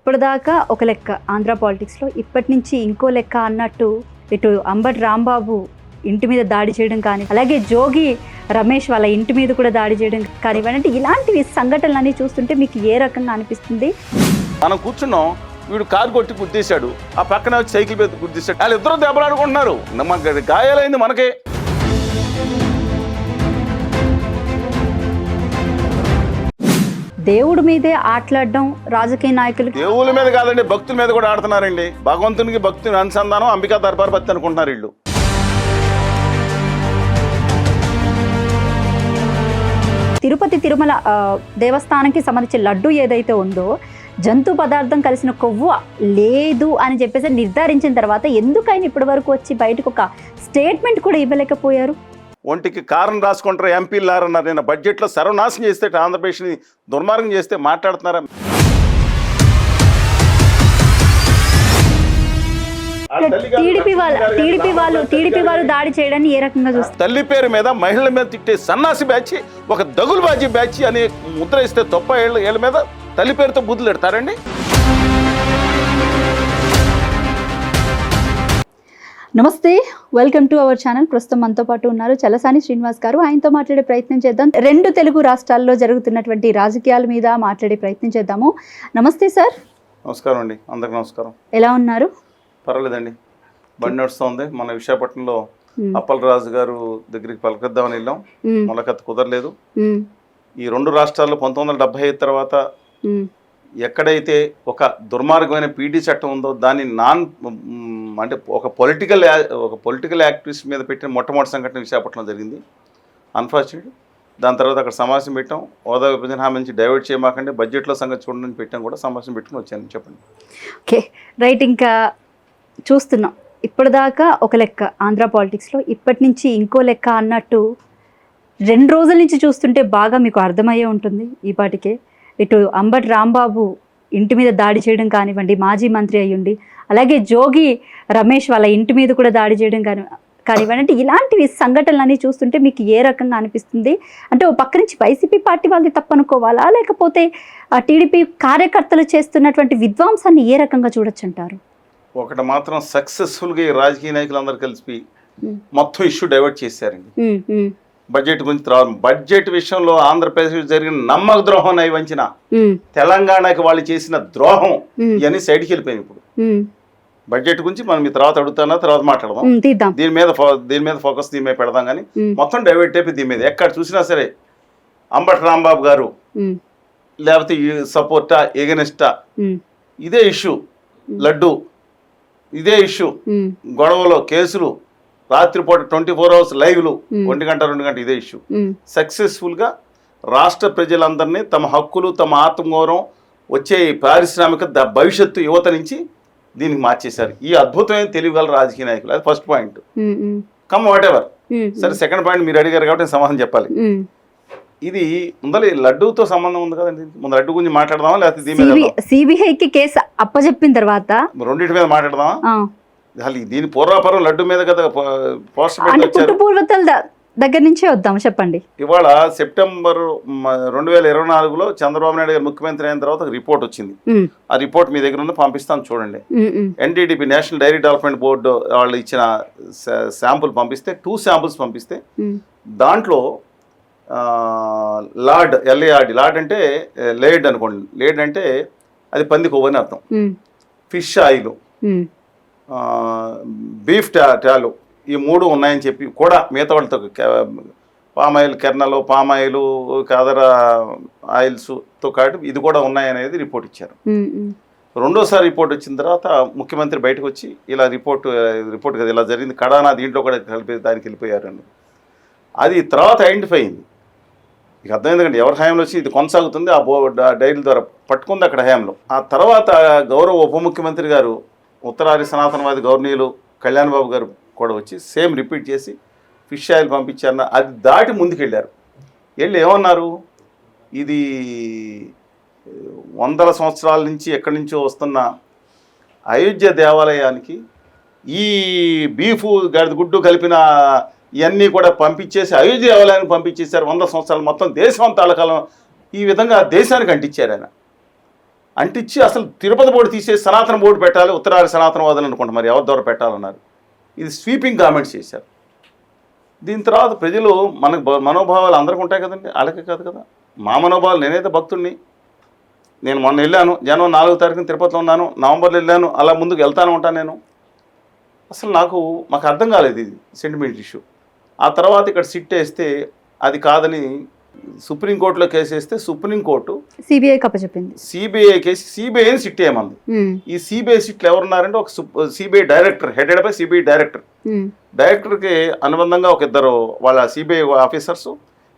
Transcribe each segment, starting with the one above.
ఇప్పటిదాకా ఒక లెక్క ఆంధ్ర పాలిటిక్స్లో, ఇప్పటి నుంచి ఇంకో లెక్క అన్నట్టు ఇటు అంబటి రాంబాబు ఇంటి మీద దాడి చేయడం కానీ, అలాగే జోగి రమేష్ వాళ్ళ ఇంటి మీద కూడా దాడి చేయడం కానివ్వండి, ఇలాంటివి సంఘటనలన్నీ చూస్తుంటే మీకు ఏ రకంగా అనిపిస్తుంది? మనం కూర్చున్నాం, వీడు కారు కొట్టి గుద్దేశాడు, ఆ పక్కన వచ్చి సైకిల్ మీద గుద్దేశాడు, వాళ్ళు ఇద్దరు దెబ్బలాడుకుంటున్నారు. గాయాలైంది మనకే. దేవుడి మీదే ఆటలాడడం రాజకీయ నాయకులు. దేవుళ్ళ మీద కాదండి, భక్తుల మీద కూడా ఆడుతున్నారండి. భగవంతునికి భక్తుని అనుసంధానం అంబికా దర్బార్ భక్తి అనుకుంటున్నారు వీళ్ళు. తిరుపతి తిరుమల దేవస్థానానికి సంబంధించిన లడ్డు ఏదైతే ఉందో, జంతు పదార్థం కలిసిన కొవ్వు లేదు అని చెప్పేసి నిర్ధారించిన తర్వాత ఎందుకైనా ఇప్పటి వరకు వచ్చి బయటకు ఒక స్టేట్మెంట్ కూడా ఇవ్వలేకపోయారు? ఒంటికి కారణం రాసుకుంటారు ఎంపీలారన్నారు. నేను బడ్జెట్లో సర్వనాశనం చేస్తే, ఆంధ్రప్రదేశ్ని దుర్మార్గం చేస్తే మాట్లాడుతున్నారా? టీడీపీ వాళ్ళు దాడి చేయడాన్ని ఏ రకంగా చూస్తారు? తల్లి పేరు మీద మహిళల మీద తిట్టే సన్నాసి బ్యాచ్, ఒక దగులుబాజీ బ్యాచ్ అని ముద్ర ఇస్తే తప్ప ఏళ్ళ మీద తల్లి పేరుతో బుద్ధులు పెడతారండి. నమస్తే, వెల్కమ్ టు అవర్ ఛానల్. ప్రస్తుతం మనతో పాటు ఉన్నారు చలసాని శ్రీనివాస్ గారు. ఆయనతో మాట్లాడే ప్రయత్నం చేద్దాం. రెండు తెలుగు రాష్ట్రాల్లో జరుగుతున్నటువంటి రాజకీయాల మీద మాట్లాడే ప్రయత్నం చేద్దాము. నమస్తే సార్. నమస్కారం అండి, అందరికి నమస్కారం. ఎలా ఉన్నారు? పర్వాలేదండి, బండి నడుస్తుంది. మన విశాఖపట్నంలో అప్పలరాజు గారు దగ్గరికి పలకరిద్దామని వెళ్ళాం, మొలకత్ కుదరలేదు. ఈ రెండు రాష్ట్రాల్లో 1975 తర్వాత ఎక్కడైతే ఒక దుర్మార్గమైన పీటీ చట్టం ఉందో దాన్ని అంటే ఒక పొలిటికల్ యాక్టివిస్ట్ మీద పెట్టిన మొట్టమొదటి సంఘటన విశాఖపట్నంలో జరిగింది. అన్ఫార్చునేట్. దాని తర్వాత అక్కడ సమావేశం పెట్టాం. హోదా విభజన హామీ నుంచి డైవర్ట్ చేయమాకండి, బడ్జెట్లో సంగతి చూడండి పెట్టాం, కూడా సమావేశం పెట్టుకుని వచ్చాను. చెప్పండి. Okay, right. ఇంకా చూస్తున్నాం, ఇప్పటిదాకా ఒక లెక్క ఆంధ్ర పాలిటిక్స్లో, ఇప్పటి నుంచి ఇంకో లెక్క అన్నట్టు 2 రోజుల నుంచి చూస్తుంటే బాగా మీకు అర్థమయ్యే ఉంటుంది ఈ పాటికే. ఇటు అంబటి రాంబాబు ఇంటి మీద దాడి చేయడం కానివ్వండి, మాజీ మంత్రి అయ్యుండి, అలాగే జోగి రమేష్ వాళ్ళ ఇంటి మీద కూడా దాడి చేయడం కానివ్వండి, అంటే ఇలాంటివి సంఘటనలన్నీ చూస్తుంటే మీకు ఏ రకంగా అనిపిస్తుంది? అంటే ఓ పక్క నుంచి వైసీపీ పార్టీ వాళ్ళది తప్పనుకోవాలా, లేకపోతే టీడీపీ కార్యకర్తలు చేస్తున్నటువంటి విధ్వంసాన్ని ఏ రకంగా చూడొచ్చు అంటారు? ఒకటి మాత్రం సక్సెస్ఫుల్గా ఈ రాజకీయ నాయకులందరూ కలిసి మొత్తం ఇష్యూ డైవర్ట్ చేశారండి. బడ్జెట్ గురించి తర్వాత, బడ్జెట్ విషయంలో ఆంధ్రప్రదేశ్ జరిగిన నమ్మక ద్రోహం నైవంచిన, తెలంగాణకి వాళ్ళు చేసిన ద్రోహం ఇవన్నీ సైడ్కి వెళ్ళిపోయింది. ఇప్పుడు బడ్జెట్ గురించి మనం మీ తర్వాత అడుగుతానా, తర్వాత మాట్లాడదాం. దీని మీద ఫోకస్ దీని మీద పెడదాం. కానీ మొత్తం డైవర్ట్ అయిపోయి దీని మీద ఎక్కడ చూసినా సరే అంబటి రాంబాబు గారు లేకపోతే సపోర్టా ఎగనెస్టా, ఇదే ఇష్యూ. లడ్డు ఇదే ఇష్యూ, గొడవలో కేసులు, రాత్రిపూట 24 hours లైవ్లు, 1 గంట 2 గంట ఇదే ఇష్యూ. సక్సెస్ఫుల్గా రాష్ట్ర ప్రజలందరినీ తమ హక్కులు, తమ ఆత్మగౌరవం, వచ్చే పారిశ్రామిక భవిష్యత్తు యువత నుంచి దీనికి మార్చేశారు ఈ అద్భుతమైన తెలివిగల రాజకీయ నాయకులు. అది first point. Come what ever. సరే, సెకండ్ పాయింట్ మీరు అడిగారు కాబట్టి నేను సమాధానం చెప్పాలి. ఇది ముందర లడ్డూతో సంబంధం ఉంది కదండి. ముందు లడ్డు గురించి మాట్లాడదామా, లేకపోతే దీని మీద సిబిఐకి కేసు అప్పచెప్పిన తర్వాత రెండింటి మీద మాట్లాడదామా? దీని పూర్వాపరం లడ్డు మీద కదా పోస్టర్ పూర్వతల దగ్గర నుంచే వద్దాం, చెప్పండి. ఇవాళ సెప్టెంబర్ 2024లో చంద్రబాబు నాయుడు గారు ముఖ్యమంత్రి అయిన తర్వాత ఒక రిపోర్ట్ వచ్చింది. ఆ రిపోర్ట్ మీ దగ్గర ఉంది, పంపిస్తాను చూడండి. NDDP national dairy development board వాళ్ళు ఇచ్చిన శాంపుల్ పంపిస్తే, 2 samples పంపిస్తే, దాంట్లో LARD అంటే లేడ్ అనుకోండి. లేడ్ అంటే అది పంది కొవ్వు అని అర్థం. ఫిష్ ఆయిల్, బీఫ్ టాలు, ఈ 3 ఉన్నాయని చెప్పి కూడా మిగతా వాళ్ళతో పామాయిల్ కెర్నలు, పామాయిల్, అదర్ ఆయిల్స్తో కాదు ఇది కూడా ఉన్నాయనేది రిపోర్ట్ ఇచ్చారు. రెండోసారి రిపోర్ట్ వచ్చిన తర్వాత ముఖ్యమంత్రి బయటకు వచ్చి ఇలా రిపోర్ట్ కదా ఇలా జరిగింది, కడానా దీంట్లో కూడా దానికి వెళ్ళిపోయారండి. అది తర్వాత ఐడెంటిఫై అయింది. ఇక అర్థమైంది కండి ఎవరి హయాంలో వచ్చి ఇది కొనసాగుతుంది, ఆ డైరీల ద్వారా పట్టుకుంది అక్కడ హయాంలో. ఆ తర్వాత గౌరవ ఉప ముఖ్యమంత్రి గారు, ఉత్తరాది సనాతనవాది గవర్నీయులు కళ్యాణ్ బాబు గారు కూడా వచ్చి సేమ్ రిపీట్ చేసి ఫిష్ ఆయిల్ పంపించారన్న, అది దాటి ముందుకెళ్ళారు. వెళ్ళి ఏమన్నారు, ఇది 100 సంవత్సరాల నుంచి ఎక్కడి నుంచో వస్తున్న అయోధ్య దేవాలయానికి ఈ బీఫ్ గుడ్డు కలిపిన ఇవన్నీ కూడా పంపించేసి అయోధ్య దేవాలయానికి పంపించేశారు. 100 సంవత్సరాలు మొత్తం దేశం అంతా అలకాలం ఈ విధంగా దేశానికి అంటించారు ఆయన. అంటించి అసలు తిరుపతి బోర్డు తీసేసి సనాతన బోర్డు పెట్టాలి, ఉత్తరాది సనాతనవాదులు అనుకుంటా, మరి ఎవరి ద్వారా పెట్టాలన్నారు. ఇది స్వీపింగ్ కామెంట్స్ చేశారు. దీని తర్వాత ప్రజలు మనకు మనోభావాలు అందరికీ ఉంటాయి కదండి, వాళ్ళకి కాదు కదా. మా మనోభావాలు, నేనైతే భక్తుడిని, నేను మొన్న వెళ్ళాను, జనవరి 4వ తారీఖున తిరుపతిలో ఉన్నాను, నవంబర్లో వెళ్ళాను, అలా ముందుకు వెళ్తాను ఉంటాను నేను. అసలు మాకు అర్థం కాలేదు ఇది సెంటిమెంట్ ఇష్యూ. ఆ తర్వాత ఇక్కడ సిట్ వేస్తే అది కాదని సుప్రీంకోర్టులో కేసు వేస్తే సుప్రీంకోర్టు సిబిఐకి అప్పచెప్పింది. సిబిఐ కేసు సిబిఐని సిట్ వేయమంది. ఈ సిబిఐ సిట్లు ఎవరున్నారంటే ఒక CBI director, headed by CBI director. డైరెక్టర్కి అనుబంధంగా ఒక ఇద్దరు వాళ్ళ సిబిఐ ఆఫీసర్స్,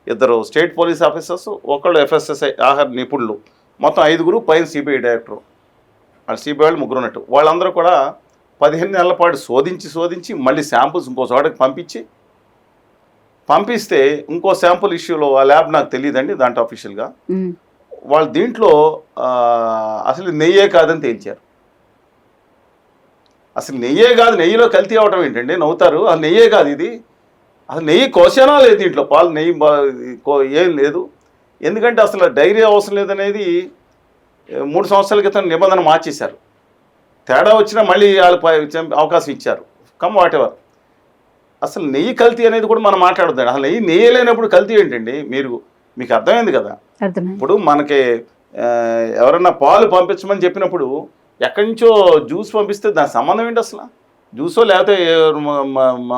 ఇద్దరు స్టేట్ పోలీస్ ఆఫీసర్స్, ఒకళ్ళు ఎఫ్ఎస్ఎస్ఐ ఆహార నిపుణులు, మొత్తం 5 పైన సిబిఐ డైరెక్టర్. వాళ్ళ సిబిఐ వాళ్ళు 3 ఉన్నట్టు. వాళ్ళందరూ కూడా 15 నెలల పాటు శోధించి మళ్ళీ శాంపుల్స్ ఇంకో చోటకి పంపిస్తే ఇంకో శాంపుల్ ఇష్యూలో ఆ ల్యాబ్ నాకు తెలియదండి దాంట్లో అఫీషియల్గా వాళ్ళు దీంట్లో అసలు నెయ్యే కాదని తేల్చారు. అసలు నెయ్యే కాదు, నెయ్యిలో కల్తీ అవడం ఏంటండి, నవ్వుతారు. అసలు నెయ్యే కాదు ఇది, అసలు నెయ్యి కోసేనా లేదు దీంట్లో, పాలు నెయ్యి ఏం లేదు. ఎందుకంటే అసలు డైరీ అవసరం లేదనేది 3 సంవత్సరాల క్రితం నిబంధన మార్చేశారు. తేడా వచ్చినా మళ్ళీ వాళ్ళకి అవకాశం ఇచ్చారు. Come what ever. అసలు నెయ్యి కల్తీ అనేది కూడా మనం మాట్లాడుతాం. అసలు నెయ్యి లేనప్పుడు కల్తీ ఏంటండి, మీకు అర్థమైంది కదా. ఇప్పుడు మనకి ఎవరన్నా పాలు పంపించమని చెప్పినప్పుడు ఎక్కడి నుంచో జ్యూస్ పంపిస్తే దాని సంబంధం ఏంటి అసలు? జ్యూసో లేకపోతే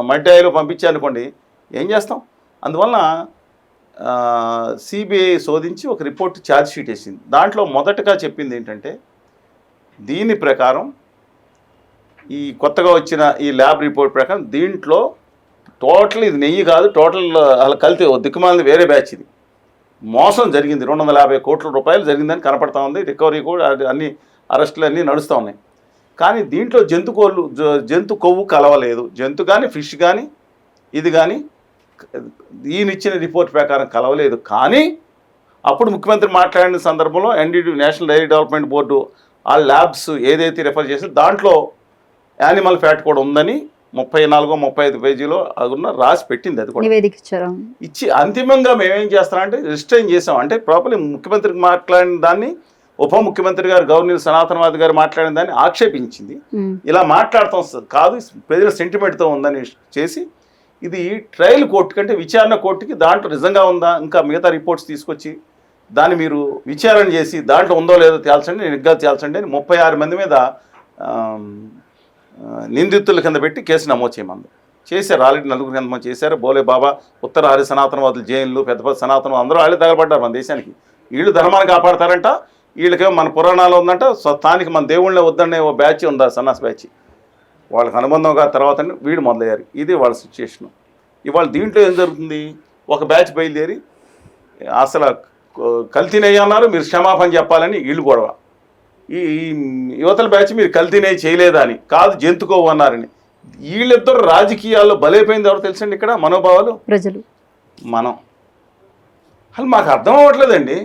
మడ్డి ఆయిలో పంపించారనుకోండి, ఏం చేస్తాం? అందువలన సిబిఐ శోధించి ఒక రిపోర్ట్ ఛార్జ్ షీట్ వేసింది. దాంట్లో మొదటగా చెప్పింది ఏంటంటే, దీని ప్రకారం ఈ కొత్తగా వచ్చిన ఈ ల్యాబ్ రిపోర్ట్ ప్రకారం దీంట్లో టోటల్ ఇది నెయ్యి కాదు, టోటల్ అలా కల్తీ దిక్కుమాలింది వేరే బ్యాచ్. ఇది మోసం జరిగింది, 250 కోట్ల రూపాయలు జరిగిందని కనపడతా ఉంది. రికవరీ కూడా అన్ని అరెస్టులు అన్నీ నడుస్తూ ఉన్నాయి. కానీ దీంట్లో జంతు కొవ్వు కలవలేదు. జంతు కానీ ఫిష్ కానీ ఇది కానీ ఈయనిచ్చిన రిపోర్ట్ ప్రకారం కలవలేదు. కానీ అప్పుడు ముఖ్యమంత్రి మాట్లాడిన సందర్భంలో NDD national dairy development board ఆ ల్యాబ్స్ ఏదైతే రిఫర్ చేసి దాంట్లో యానిమల్ ఫ్యాట్ కూడా ఉందని 34-35 పేజీలో అదున్న రాసి పెట్టింది. అది కూడా నివేదిక ఇచ్చి అంతిమంగా మేమేం చేస్తామంటే రిస్ట్రైన్ చేసాం. అంటే ప్రాపర్లీ ముఖ్యమంత్రికి మాట్లాడిన దాన్ని ఉప ముఖ్యమంత్రి గారు గవర్నర్ సనాతనవాది గారు మాట్లాడిన దాన్ని ఆక్షేపించింది. ఇలా మాట్లాడతాం కాదు, ప్రజల సెంటిమెంట్తో ఉందని చేసి ఇది ట్రయల్ కోర్టు కంటే విచారణ కోర్టుకి దాంట్లో నిజంగా ఉందా ఇంకా మిగతా రిపోర్ట్స్ తీసుకొచ్చి దాన్ని మీరు విచారణ చేసి దాంట్లో ఉందో లేదో తేల్చండి, నిగ్గా తేల్చండి అని 36 మంది మీద నిందితుల కింద పెట్టి కేసు నమోదు చేయమంది. చేశారు. ఆల్రెడీ 4 ఎంతమంది చేశారు. బోలే బాబా, ఉత్తర ఆర్య సనాతనవాదులు జైన్లు, పెద్ద సనాతన అందరూ వాళ్ళే తగలబడ్డారు మన దేశానికి. వీళ్ళు ధర్మాన్ని కాపాడతారంట, వీళ్ళకేమో మన పురాణాలు ఉందంట, స్థానిక మన దేవుళ్ళే వద్దనే ఓ బ్యాచ్ ఉందా, సన్నాస్ బ్యాచ్, వాళ్ళకి అనుబంధంగా తర్వాత వీళ్ళు మొదలయ్యారు. ఇది వాళ్ళ సిచ్యుయేషను. ఇవాళ దీంట్లో ఏం జరుగుతుంది, ఒక బ్యాచ్ బయలుదేరి అసలు కల్తీనయ్య అన్నారు, మీరు క్షమాపణ చెప్పాలని వీళ్ళు గొడవ. ఈ యువతల బ్యాచ్ మీరు కల్తీనయ్య చేయలేదా అని, కాదు జంతుకోవు అన్నారని. వీళ్ళిద్దరు రాజకీయాల్లో బలైపోయింది ఎవరు తెలుసండి ఇక్కడ మనోభావాలు, ప్రజలు, మనం. అసలు మాకు అర్థం అవ్వట్లేదండి.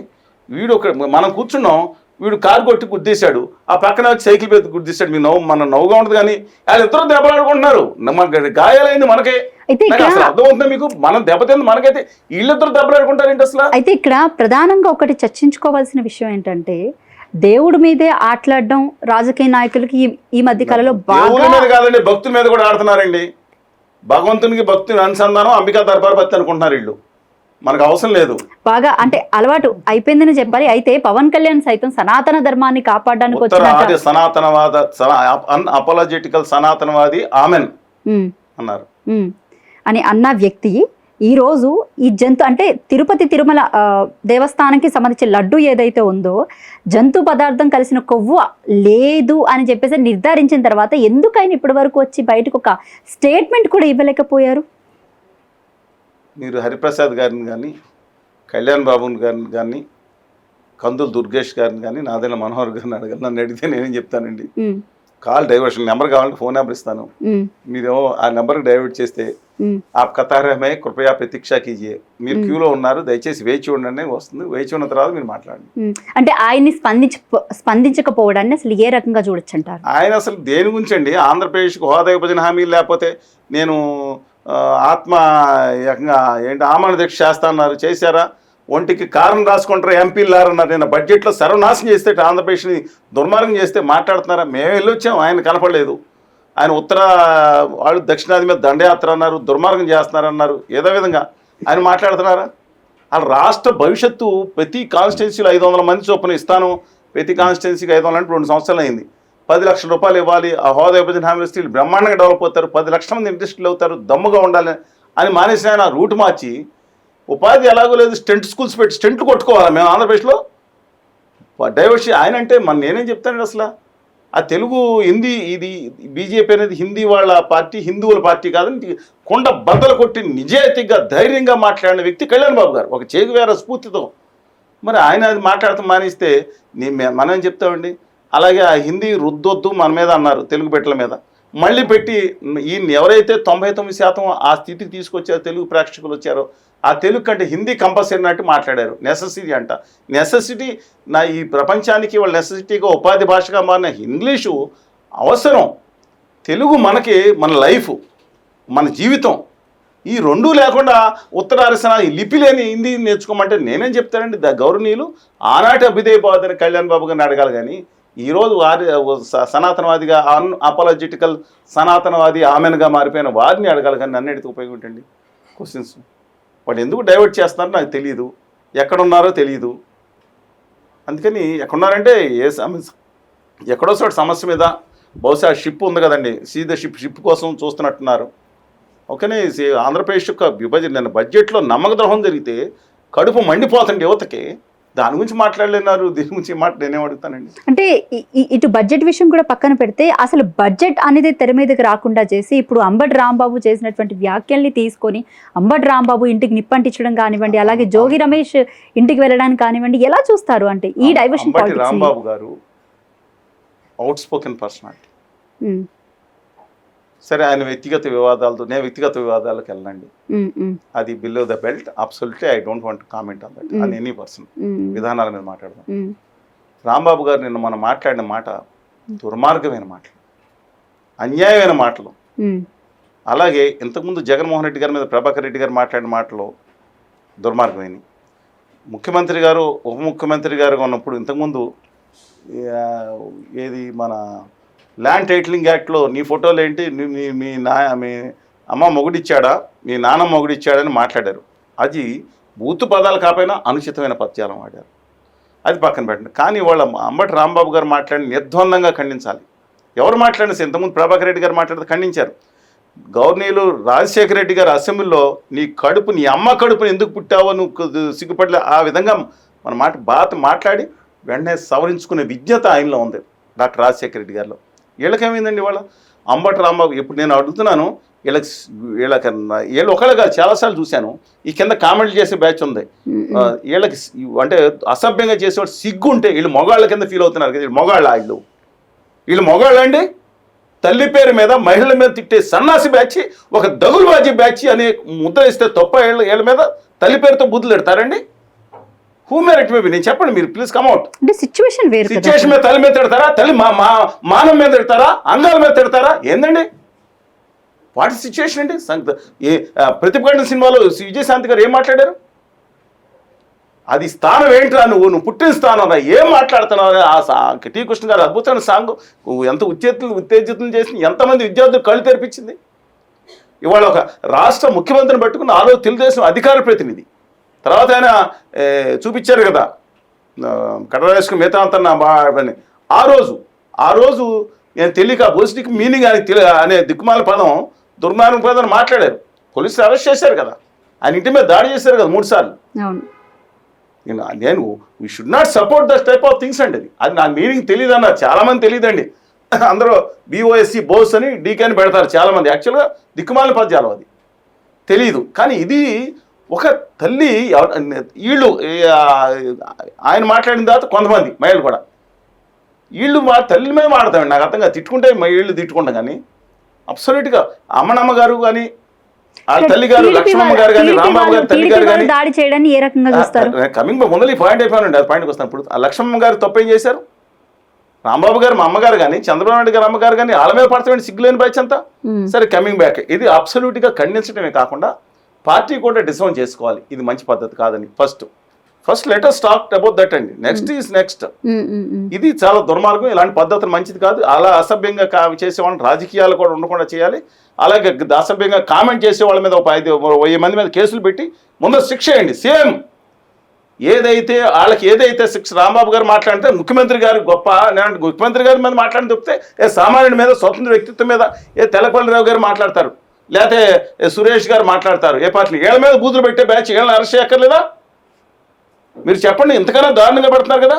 వీడు మనం కూర్చున్నాం, వీడు కారు కొట్టి గుద్దేశాడు, ఆ పక్కన వచ్చి సైకిల్ పెట్టి గుద్దేశాడు. మీ మన నవ్వుగా ఉంటుంది. కానీ వాళ్ళిద్దరు దెబ్బలాడుకుంటున్నారు, మనకి గాయాలైంది మనకే. అసలు అర్థమవుతుందా మీకు? మనం దెబ్బతింది మనకైతే, వీళ్ళిద్దరు దెబ్బలాడుకుంటారు ఏంటి అసలు? అయితే ఇక్కడ ప్రధానంగా ఒకటి చర్చించుకోవాల్సిన విషయం ఏంటంటే, దేవుడి మీదే ఆటలాడడం రాజకీయ నాయకులకి ఈ మధ్య కాలంలో దేవుడి మీద కాదండి, భక్తుల మీద కూడా ఆడుతున్నారండి. భగవంతునికి భక్తుని అనుసంధానం అంబికా దర్బార్ భక్తి అనుకుంటున్నారు వీళ్ళు. మనకు అవసరం లేదు, బాగా అంటే అలవాటు అయిపోయిందని చెప్పాలి. అయితే పవన్ కళ్యాణ్ సైతం సనాతన ధర్మాన్ని కాపాడడానికి వచ్చిన సనాతనవాద అపోలజెటికల్ సనాతనవాది ఆమెన్ అన్నారు అని అన్న వ్యక్తి ఈ రోజు ఈ జంతు అంటే తిరుపతి తిరుమల దేవస్థానానికి సంబంధించిన లడ్డు ఏదైతే ఉందో జంతు పదార్థం కలిసిన కొవ్వు లేదు అని చెప్పేసి నిర్ధారించిన తర్వాత ఎందుకు ఆయన ఇప్పటి వరకు వచ్చి బయటకు ఒక స్టేట్మెంట్ కూడా ఇవ్వలేకపోయారు? మీరు హరిప్రసాద్ గారిని కానీ, కళ్యాణ్ బాబుని గారిని కానీ, కందులు దుర్గేష్ గారిని కానీ, నాదెల్ల మనోహర్ గారిని అడగాలి. నన్ను అడిగితే నేనేం చెప్తానండి, కాల్ డైవర్షన్ నెంబర్ కావాలంటే ఫోన్ నెంబర్ ఇస్తాను, మీరేమో ఆ నెంబర్కి డైవర్ట్ చేస్తే ఆప్ కతారమే కృపయా ప్రతీక్ష కీజియే, మీరు క్యూలో ఉన్నారు దయచేసి వేచి ఉండండి వస్తుంది, వేచి ఉన్న తర్వాత మీరు మాట్లాడండి. అంటే ఆయన్ని స్పందించకపోవడాన్ని అసలు ఏ రకంగా చూడొచ్చు అంటారు? ఆయన అసలు దేని గురించి అండి, ఆంధ్రప్రదేశ్కి హోదా విభజన హామీలు లేకపోతే నేను ఆత్మ ఏంటి ఆమరణ దీక్ష చేస్తా అన్నారు, చేశారా? ఒంటికి కారం రాసుకుంటారు ఎంపీలారు అన్నారు. నేను బడ్జెట్లో సర్వనాశనం చేస్తే ఆంధ్రప్రదేశ్ని దుర్మార్గం చేస్తే మాట్లాడుతున్నారా? మేము వెళ్ళొచ్చాం, ఆయన కనపడలేదు. ఆయన ఉత్తర వాళ్ళు దక్షిణాది మీద దండయాత్ర అన్నారు, దుర్మార్గం చేస్తున్నారన్నారు. ఏదో విధంగా ఆయన మాట్లాడుతున్నారా? వాళ్ళ రాష్ట్ర భవిష్యత్తు ప్రతి కాన్స్టిట్యున్సీలో 500 మంది చొప్పున ఇస్తాను, ప్రతి కాన్స్టిట్యున్సీకి 500 అంటే 2 సంవత్సరాలు అయింది. 10 లక్షల రూపాయలు ఇవ్వాలి, ఆ హోదా విభజన హామీలు ఇస్తే బ్రహ్మాండంగా డెవలప్ అవుతారు, 10 లక్షల మంది ఇండస్ట్రీలు అవుతారు, దమ్ముగా ఉండాలి అని మానేసిన ఆయన రూట్ మార్చి ఉపాధి ఎలాగో లేదు స్టెంట్ స్కూల్స్ పెట్టి స్టెంట్లు కొట్టుకోవాలా మేము ఆంధ్రప్రదేశ్లో? డైవర్సిటీ ఆయన అంటే నేనేం చెప్తానండి అసలు. ఆ తెలుగు హిందీ ఇది బీజేపీ అనేది హిందీ వాళ్ళ పార్టీ, హిందువుల పార్టీ కాదని కొండ బద్దలు కొట్టి నిజాయితీగా ధైర్యంగా మాట్లాడిన వ్యక్తి కళ్యాణ్ బాబు గారు, ఒక చేగువేర స్ఫూర్తితో. మరి ఆయన అది మాట్లాడుతూ మానేస్తే మనం ఏం చెప్తామండి? అలాగే ఆ హిందీ రుద్దొద్దు మన మీద అన్నారు, తెలుగు బిడ్డల మీద. మళ్ళీ పెట్టి ఈయన ఎవరైతే 99% ఆ స్థితికి తీసుకొచ్చారో, తెలుగు ప్రేక్షకులు వచ్చారో, ఆ తెలుగు కంటే హిందీ కంపల్సరీ అన్నట్టు మాట్లాడారు. నెసెసిటీ అంట. నెసెసిటీ ఈ ప్రపంచానికి వాళ్ళ నెసెసిటీగా ఉపాధి భాషగా మారిన ఇంగ్లీషు అవసరం. తెలుగు మనకి మన లైఫ్, మన జీవితం. ఈ రెండూ లేకుండా ఉత్తరారసన ఈ లిపి లేని హిందీ నేర్చుకోమంటే నేనేం చెప్తానండి? గౌరవనీయులు ఆనాటి అభ్యుదయ బాధని కళ్యాణ్ బాబు గారిని అడగాలి. కానీ ఈరోజు వారి సనాతనవాదిగా అపాలజెటికల్ సనాతనవాది ఆమెనుగా మారిపోయిన వారిని అడగాలి. కానీ నన్ను అడిగితే ఉపయోగం ఏంటండి? క్వశ్చన్స్ వాడు ఎందుకు డైవర్ట్ చేస్తున్నారో నాకు తెలియదు, ఎక్కడున్నారో తెలియదు. అందుకని ఎక్కడున్నారంటే ఎక్కడో చోట సమస్య మీద బహుశా షిప్ ఉంది కదండి, సీదా షిప్ కోసం చూస్తున్నట్టున్నారు. ఓకేనే ఆంధ్రప్రదేశ్ యొక్క విభజన బడ్జెట్లో నమ్మక ద్రోహం జరిగితే కడుపు మండిపోతుంది యువతకి. దాని గురించి మాట్లాడలేన్నారు, దీని గురించి నేనేం అడుగుతానండి? అంటే ఇటు బడ్జెట్ విషయం కూడా పక్కన పెడితే అసలు బడ్జెట్ అనేది తెర మీదకి రాకుండా చేసి ఇప్పుడు అంబటి రాంబాబు చేసినటువంటి వ్యాఖ్యల్ని తీసుకొని అంబటి రాంబాబు ఇంటికి నిప్పంటించడం కానివ్వండి, అలాగే జోగి రమేష్ ఇంటికి వెళ్ళడానికి కానివ్వండి, ఎలా చూస్తారు? అంటే ఈ డైవర్షన్ అంబటి రాంబాబు గారు అవుట్ స్పోకెన్ పర్సనాలిటీ. సరే, ఆయన వ్యక్తిగత వివాదాలతో నేను వ్యక్తిగత వివాదాలకు వెళ్ళండి, అది below the belt. Absolutely I don't want comment on that on any person. విధానాల మీద మాట్లాడదాం. రాంబాబు గారు నిన్న మనం మాట్లాడిన మాట దుర్మార్గమైన మాటలు, అన్యాయమైన మాటలు. అలాగే ఇంతకుముందు జగన్మోహన్ రెడ్డి గారి మీద ప్రభాకర్ రెడ్డి గారు మాట్లాడిన మాటలు దుర్మార్గమైనవి. ముఖ్యమంత్రి గారు ఉప ముఖ్యమంత్రి గారు ఉన్నప్పుడు ఇంతకుముందు ఏది మన ల్యాండ్ టైటిలింగ్ యాక్ట్లో నీ ఫోటోలు ఏంటి, మీ అమ్మ మొగుడిచ్చాడా, మీ నాన్న మొగుడిచ్చాడని మాట్లాడారు. అది బూతు పదాలు కాకపోయినా అనుచితమైన పద్యాలను వాడారు. అది పక్కన పెట్టండి. కానీ వాళ్ళ అంబటి రాంబాబు గారు మాట్లాడిన నిర్ద్వందంగా ఖండించాలి. ఎవరు మాట్లాడిన ఇంతకుముందు ప్రభాకర్ రెడ్డి గారు మాట్లాడితే ఖండించారు. గవర్నీయులు రాజశేఖర రెడ్డి గారు అసెంబ్లీలో నీ అమ్మ కడుపుని ఎందుకు పుట్టావో నువ్వు సిగ్గుపడలే, ఆ విధంగా మన మాట్లాడి వెంటనే సవరించుకునే విజ్ఞత ఆయనలో ఉంది, డాక్టర్ రాజశేఖర రెడ్డి గారిలో. వీళ్ళకేమైందండి? వాళ్ళ అంబటి రాంబాబు ఇప్పుడు నేను అడుగుతున్నాను, వీళ్ళు ఒకళ్ళగా చాలాసార్లు చూశాను. ఈ కింద కామెంట్లు చేసే బ్యాచ్ ఉంది. వీళ్ళకి అంటే అసభ్యంగా చేసేవాడు సిగ్గు ఉంటే వీళ్ళు మొగాళ్ళ కింద ఫీల్ అవుతున్నారు కదా. వీళ్ళు మొగాళ్ళు అండి. తల్లి పేరు మీద మహిళల మీద తిట్టే సన్నాసి బ్యాచ్, ఒక దగులుబాజీ బ్యాచ్ అనే ముద్ర ఇస్తే తప్ప వీళ్ళ మీద తల్లి పేరుతో బుద్ధులు పెడతారండి. Whomever it may be, నేను చెప్పండి, మీరు ప్లీజ్ కమ్అట్. అంటే సిచ్యువేషన్ వేరు. సిచ్యువేషన్ మీద తల్లి మీద తిడతారా, తల్లి మానం మీద తిడతారా, అంగాల మీద తిడతారా? ఏందండి వాటి సిచ్యువేషన్ అండి? ప్రతిపక్ష సినిమాలో విజయశాంతి గారు ఏం మాట్లాడారు? అది స్థానం ఏంట్రా, నువ్వు పుట్టిన స్థానం రా, ఏం మాట్లాడుతున్నావు? టీ కృష్ణ గారు అద్భుతమైన సాంగ్, ఎంత ఉత్తేజితం చేసి ఎంతమంది విద్యార్థులు కళ్ళు తెరిపించింది. ఇవాళ ఒక రాష్ట్ర ముఖ్యమంత్రిని పట్టుకుని ఆ రోజు తెలుగుదేశం అధికార ప్రతినిధి, తర్వాత ఆయన చూపించారు కదా కటరాజుకు మిగతా అంతా. ఆ రోజు నేను తెలియక బోసిటీకి మీనింగ్ అనే దిక్కుమాల పదం, దుర్మార్గ పదం మాట్లాడారు. పోలీసులు అరెస్ట్ చేశారు కదా, ఆయన ఇంటి మీద దాడి చేశారు కదా 3 సార్లు. నేను we should not support that type of things అండి. అది నా మీనింగ్ తెలియదు అన్నారు చాలామంది. తెలియదండి, అందరూ BOSC బోస్ అని డీకే అని పెడతారు చాలామంది. యాక్చువల్గా దిక్కుమాలిన పద్యాలు, అది తెలియదు. కానీ ఇది ఒక తల్లి, వీళ్ళు ఆయన మాట్లాడిన తర్వాత కొంతమంది మహిళలు కూడా వీళ్ళు తల్లి మీద మాడతామండి. నాకు అర్థంగా తిట్టుకుంటే వీళ్ళు తిట్టుకుంటాం. కానీ అబ్సల్యూట్గా అమ్మనమ్మ గారు కానీ వాళ్ళ తల్లి గారు, లక్ష్మమ్మ గారు కానీ, రాంబాబు గారి తల్లి గారు కానీ దాడి చేయడాన్ని ఏ రకంగా చూస్తారు? కమింగ్ ముందు ఈ పాయింట్ అయిపోయానండి, అది పాయింట్కి వస్తాను. ఇప్పుడు ఆ లక్ష్మమ్మ గారు తప్పు ఏం చేశారు? రాంబాబు గారు మా అమ్మగారు కానీ, చంద్రబాబు నాయుడు గారు అమ్మగారు కానీ వాళ్ళ మీద పడతామండి సిగ్గులేని బ్యాచ్ అంతా. సరే, కమింగ్ బ్యాక్, ఇది అబ్సల్యూట్గా ఖండించడమే కాకుండా పార్టీ కూడా డిసౌన్ చేసుకోవాలి, ఇది మంచి పద్ధతి కాదని. First first letters talk about that అండి. Next is next. ఇది చాలా దుర్మార్గం. ఇలాంటి పద్ధతులు మంచిది కాదు. అలా అసభ్యంగా చేసేవాళ్ళని రాజకీయాలు కూడా ఉండకుండా చేయాలి. అలాగే అసభ్యంగా కామెంట్ చేసే వాళ్ళ మీద ఒక 1000 మంది మీద కేసులు పెట్టి ముందు శిక్ష వేయండి. సేమ్ ఏదైతే వాళ్ళకి ఏదైతే శిక్ష రాంబాబు గారు మాట్లాడితే ముఖ్యమంత్రి గారు గొప్ప, నేను ముఖ్యమంత్రి గారి మీద మాట్లాడిన చెప్తే సామాన్యుడి మీద, స్వతంత్ర వ్యక్తిత్వం మీద తెల్లపల్లిరావు గారు మాట్లాడతారు, లేకపోతే సురేష్ గారు మాట్లాడతారు. ఏ పార్టీ వీళ్ళ మీద బూతులు పెట్టే బ్యాచ్ వీళ్ళని అరెస్ట్ చేయక్కర్లేదా? మీరు చెప్పండి. ఇంతకన్నా దారుణంగా పెడుతున్నారు కదా.